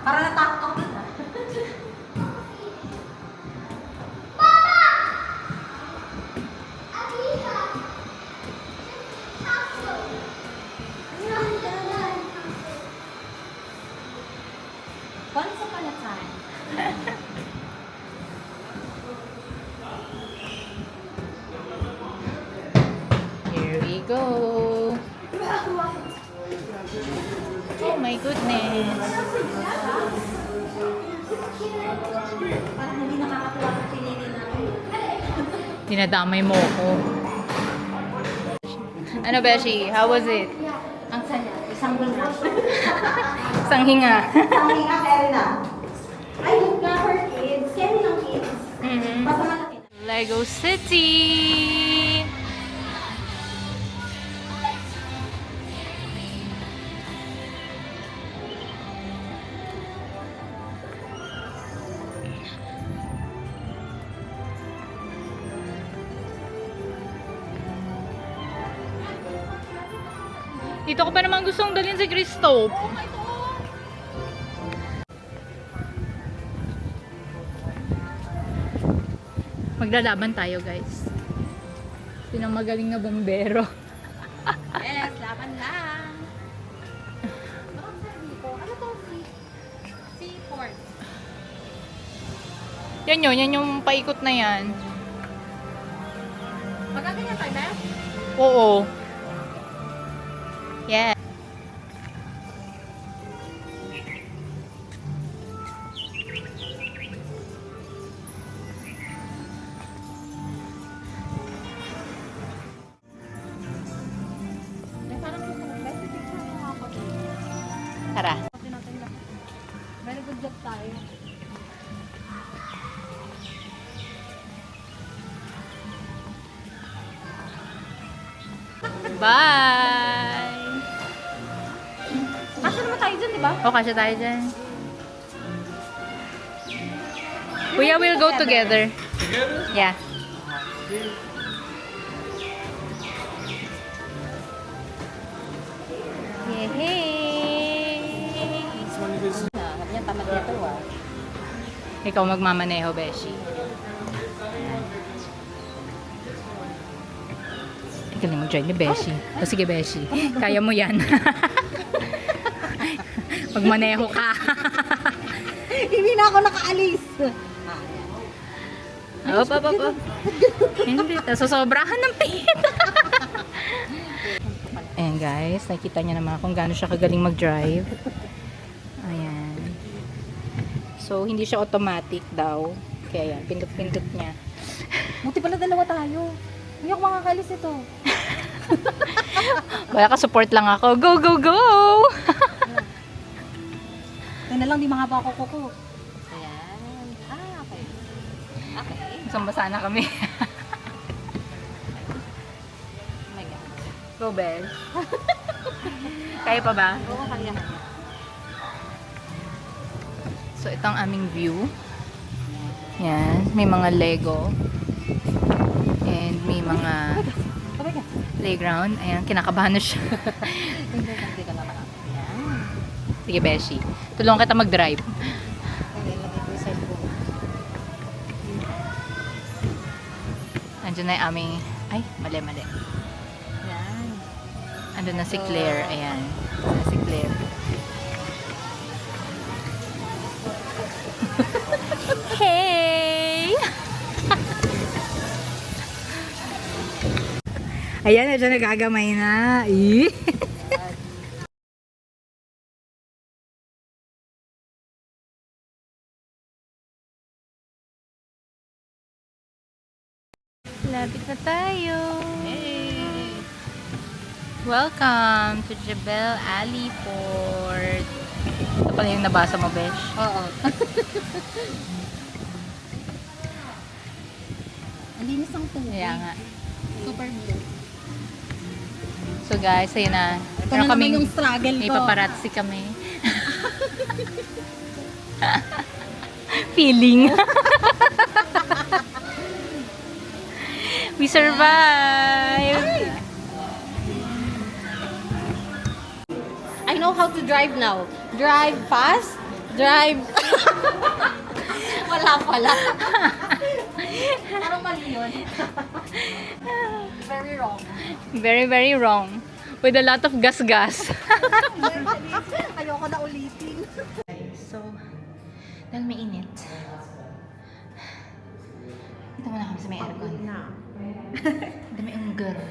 Para natakot ako na. Once upon a time. Here we go. Oh my goodness. Parang hindi nakakatuwa sa pinili natin. Dinadamay mo ko. Ano, Beshi? How was it? Ang saya. Isang gulma. Isang hinga. Ang hinga, carry na. Ay, look na for kids. Carry ng kids. Basta malaki na. Lego City! Dito ko pa naman gustong dalhin si Christoph. Maglalaban tayo, guys. Sino magaling na bombero? Yes, laban lang. Ano to? Seaport. Yan yun, yan yung paikot na yan. Magaganyan tayo, Beth? Oo. Yeah. Tara. Very good job tayo. Bye! Asa naman tayo dyan, di ba? O, kasya tayo dyan. Kuya, we'll go together. Yeah. Yehey! Sabi niya, tamad nito ah. Ikaw magmamaneho, Beshi. Galing mag-drive ni Beshi. O sige, Beshi. Kaya mo yan. Magmaneho ka. Hindi na ako nakaalis. Op. Hindi. Sosobrahan ng pit. Ayan guys. Nakikita niya naman kung gaano siya kagaling mag-drive. Ayan. So, hindi siya automatic daw. Kaya yan. Pindot-pindot niya. Buti pala dalawa tayo. Hindi ako makakalis ito. Wala ka, support lang ako. Go, go, go! Kaya na lang, di mahaba ako kuko. Ayan. Okay. Okay. Sambasa na kami. Oh my God. Go, Bel. Kaya pa ba? Oo, kaya. So, ito ang aming view. Yan. May mga Lego. And may mga playground. Ayan, kinakabahan na siya. Hindi ka naman. Ayan. Sige, Beshi. Tulungan kita mag-drive. Okay, lagay ko sa phone. Andiyan na yung aming... Ay, mali. Ayan. Andun na si Claire. Ayan. Andun na si Claire. Hey! Ayan, medyo nagagamay na. Lapit na tayo. Hey! Welcome to Jebel Ali Port. Ito pala yung nabasa mo, Besh. Oo. Ang linis ng tubig. Kaya nga. Super blue. So guys, ayun na. Ito na naman yung struggle may ko. paparazzi kami. Feeling. We survived. I know how to drive now. Drive fast. Drive. Wala pala. Parang mali yun. Very wrong. Very, very wrong. With a lot of gas-gas. Ayoko na ulitin. So, dahil mainit. Dito muna kami sa may aircon. Dami ang girl.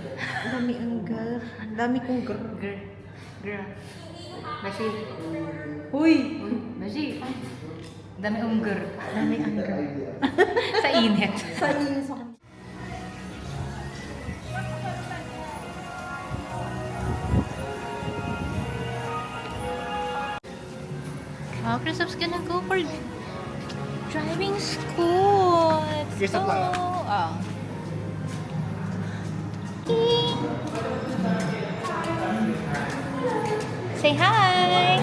Dami ang girl. Dami kong girl. Girl. Bashi. Uy! Bashi. Dami ang girl. Dami ang girl. Sa init. Sa inis ako. Oh, Christop's gonna go for driving school. Let's Yes, go. apply. Oh. Say hi.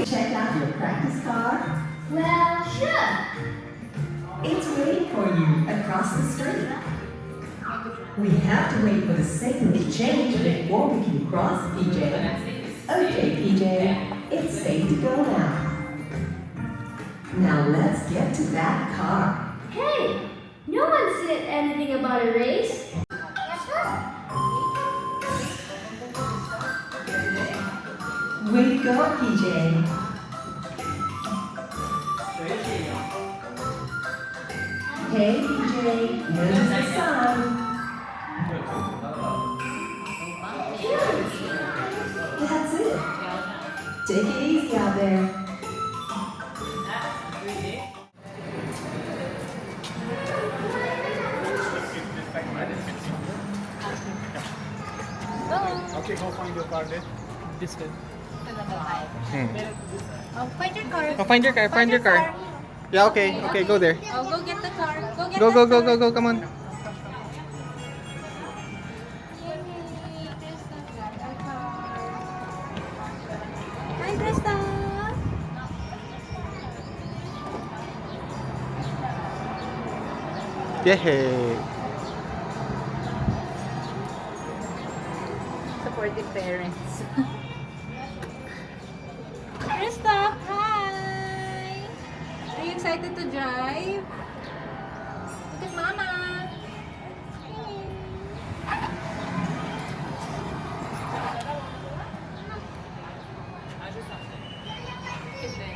Check out your practice car. Well, sure. It's waiting for you across the street. We have to wait for the signal to change before we can cross, PJ. Okay, PJ, it's safe to go now. Now let's get to that car. Hey, no one said anything about a race. Way to go, PJ. Hey, PJ, here's the sign. That's it. Take it easy out there. Okay, go find your car there. This way. Oh, find your car. Oh, find your car, find your car. Yeah, okay, okay, go there. Oh, go get the car. Go get Go, the go, go, go, go, come on. Yay! Supportive parents. Krista, hi! Are you excited to drive? Look at Mama!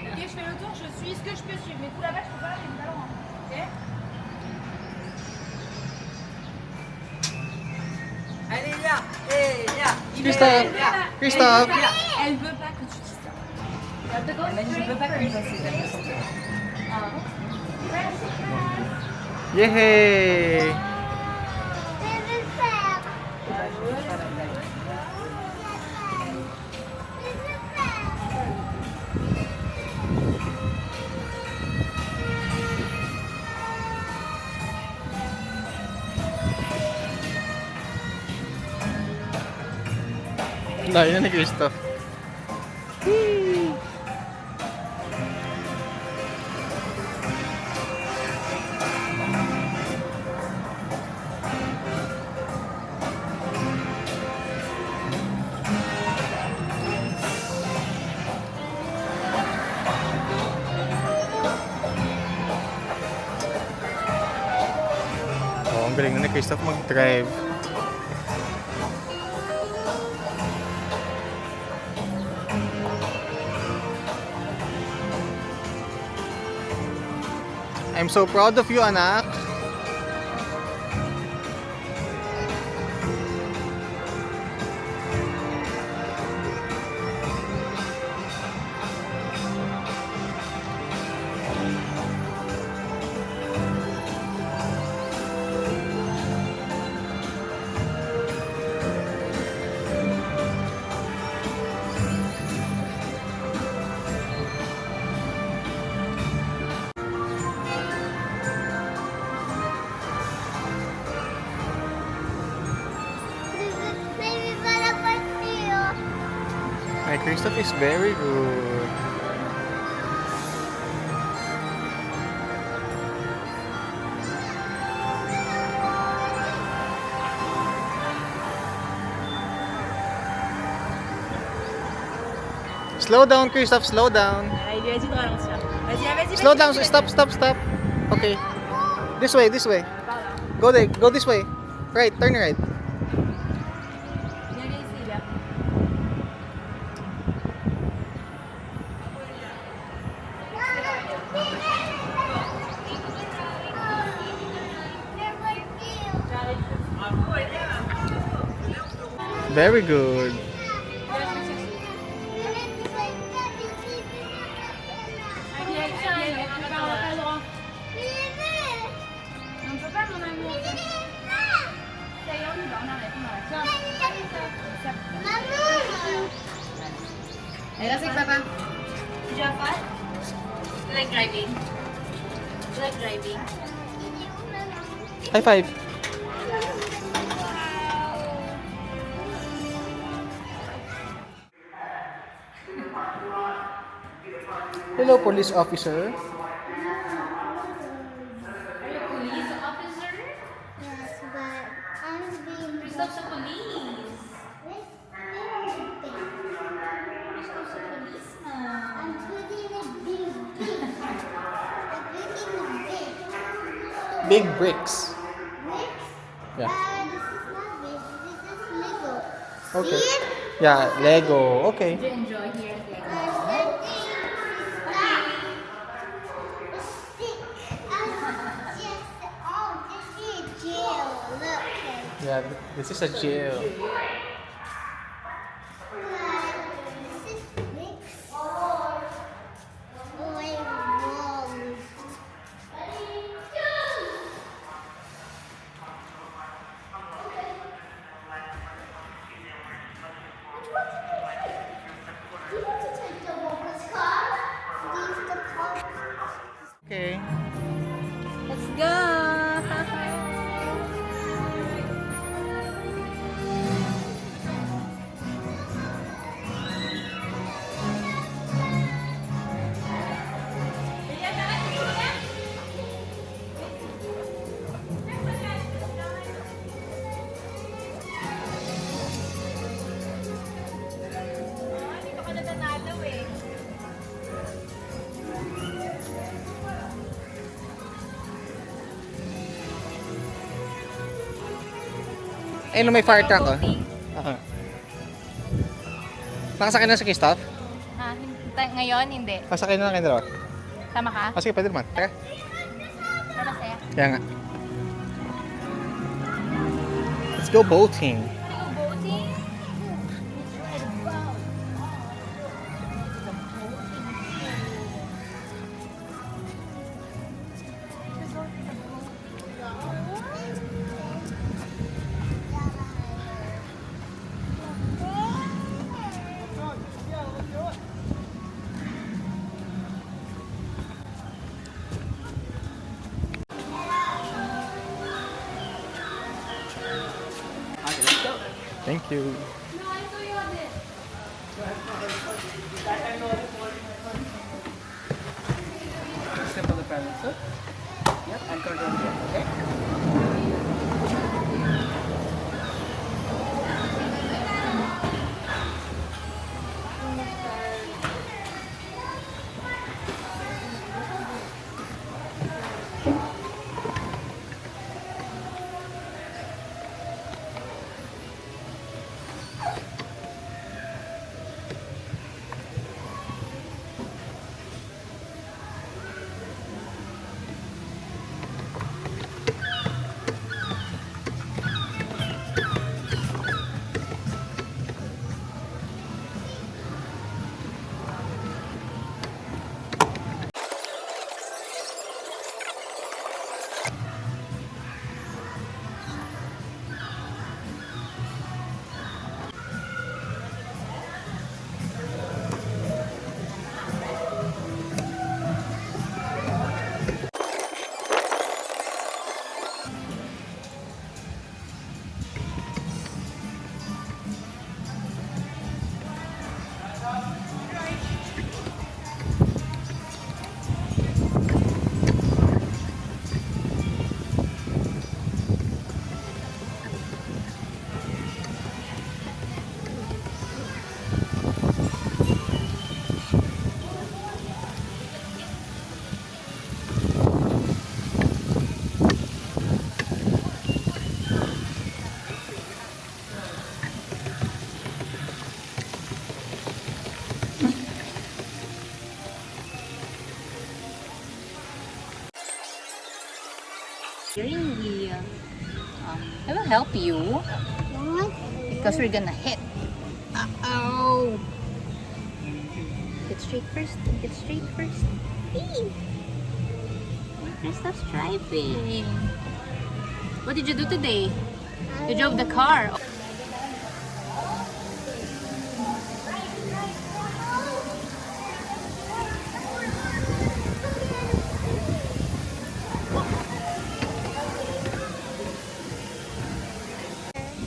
Ok, je fais le tour, je suis ce que je peux suivre. Mais tout là-bas, je peux pas, j'ai le ballon. Ok? Allez, viens. Viens. Christophe! Christophe! Elle veut pas que tu dises ça. Mais je veux pas que tu fasses ça. Yay! Layo na ni Christoph. Oh, ang galing na ni Christoph mag-drive. I'm so proud of you, anak. Maybe para partido. My Christoph is very good. Slow down, Christoph. Slow down. Il lui a dit de ralentir. Vas-y. Slow down. Stop. Okay. This way. Go there. Go this way. Right. Turn right. Viens ici, là. Very good. On ne peut pas, mon amour. Ça y est, on y va, on arrête, on arrête. Tiens. Did you have fun? You like driving? You like driving? High five. Hello, police officer. Are you a police officer? Yes, but I'm being Christoph's a police. Christoph's a policeman. I'm putting a big. I'm putting a big. Big bricks. Bricks? Yeah. This is not big. This is Lego. Okay. See it? Yeah, Lego. Okay. Did you enjoy here at Lego? Yeah, this is a jail. Okay. Let's go! Ayun, may fire truck, oh. Oo. Nakasakay na sa Kristoff? Ha? Ngayon, hindi. Pasakay na lang kayo dalawa. Sama ka? Sige, pwede naman. Teka. Para sa'yo. Kaya nga. Let's go boating. Thank you. Step on the panel, sir. Yep, anchor down here, okay? Steering wheel. I will help you What? because we're gonna hit. Oh! Get straight first. Get straight first. Hey! Stop driving. What did you do today? You drove the car.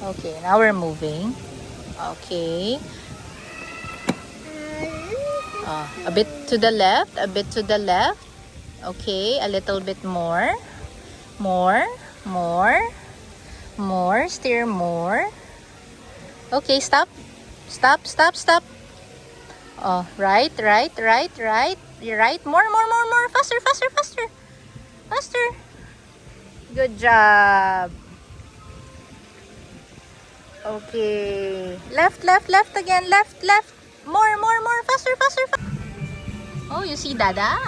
Okay, now we're moving. Okay. A bit to the left, a bit to the left. Okay, a little bit more. More, more, more. Steer more. Okay, stop. Stop, stop, stop. Oh, right, right, right, right. You're right. More, more, more, more. Faster, faster, faster. Faster. Good job. Okay. Left, left, left again. Left, left. More, more, more. Faster, faster, faster. Oh, you see Dada?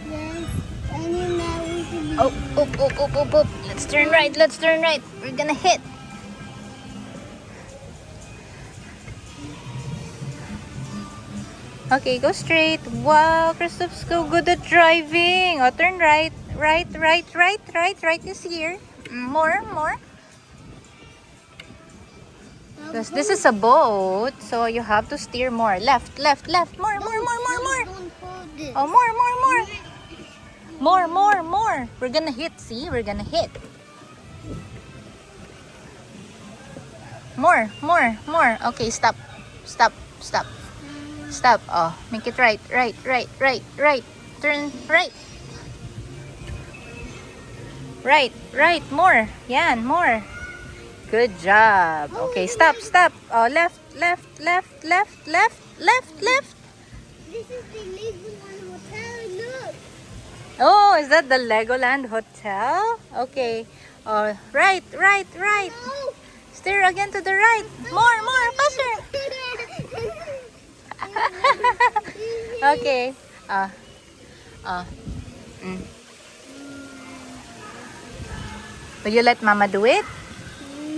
Yes. And then now we can Oh, oop, oop, oop, oop, oop. Let's turn right. Let's turn right. We're gonna hit. Okay, go straight. Wow, Christoph's so good at driving. Oh, turn right. Right, right, right, right, right is here. More, more. Because this is a boat, so you have to steer more. Left, left, left. More, more, more, more, more. don't hold it. Oh, more, more, more. More, more, more. We're gonna hit, see? We're gonna hit. More, more, more. Okay, stop. Stop, stop. Stop. Oh, make it right, right, right, right, right. Turn right. Right, right. More. Yan, more. Good job. Okay, stop, stop. Oh, left, left, left, left, left, left, left. This is the Legoland Hotel. Look. Oh, is that the Legoland Hotel? Okay. Oh, right, right, right. Steer again to the right. More, faster. Okay. Will you let Mama do it?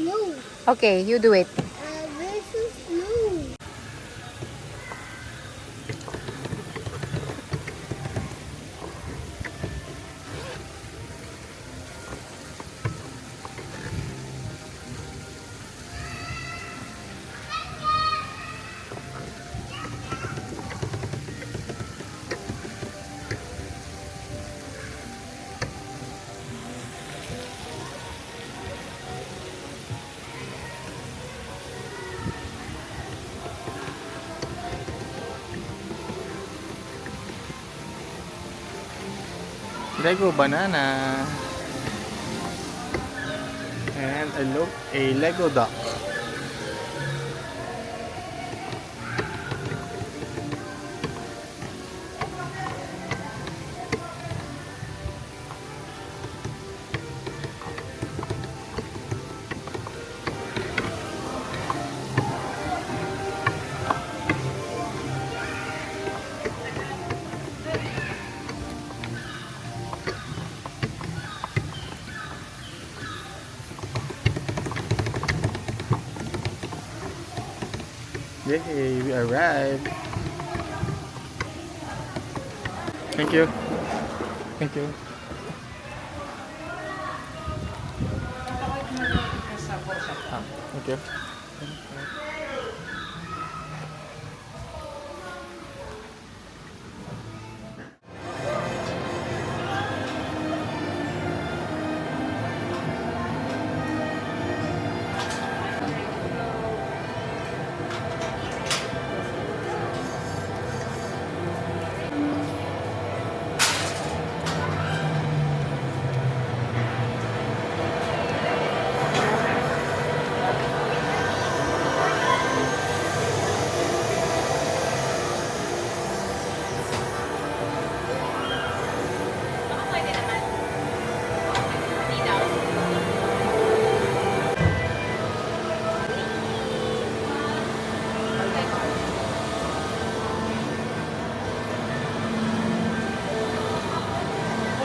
No. Okay, you do it. This is no. Lego banana. And a Lego duck. Yay, we arrived. Thank you. Thank you. Thank you.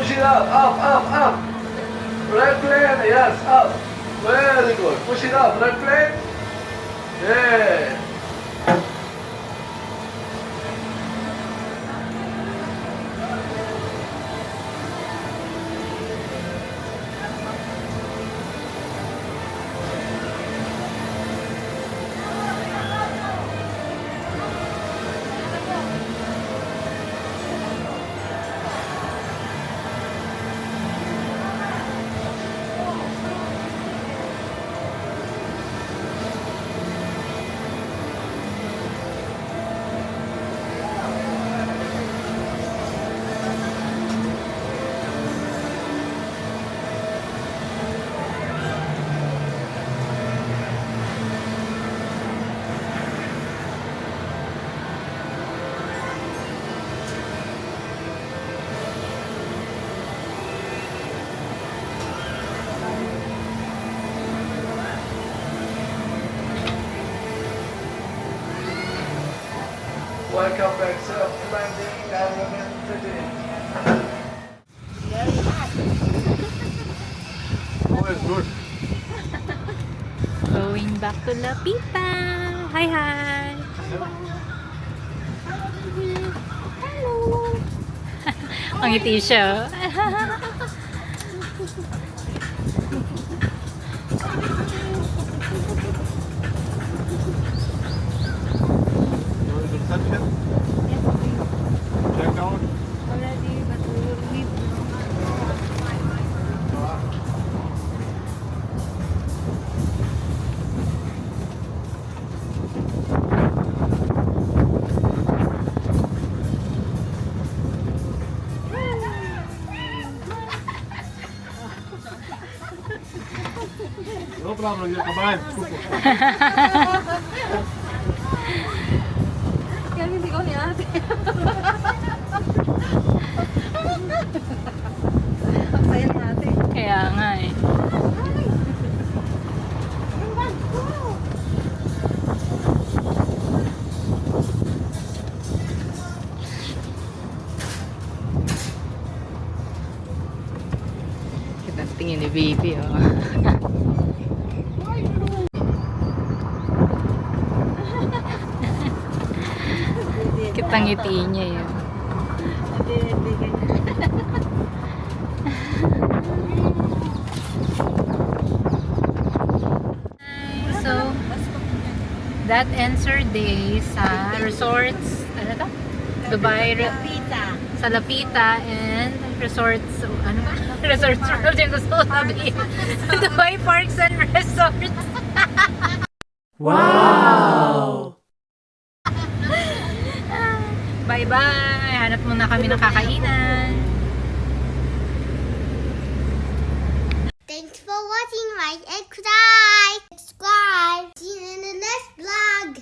Push it up. Right plane, yes, up. Very good. Push it up, right plane. Yeah. Welcome back, self landing, element 13. Oh, good. Going back to Lapita. Hi. Hello. Ang ngiti siya. Check out. Already, but we will leave. No problem, you're combined. Kaya hindi ko ni ate. Ang saya natin. Kaya nga eh. baby, oh. Kitang ngiti niya yun. So, that ends our day sa resorts, ano to? Dubai, sa Lapita and resorts, ano ba? Resorts World yung gusto ko sabihin. Dubai Parks and Resorts. Wow! Bye-bye! Hanap muna kami ng kakainan. Thanks for watching. Like and subscribe.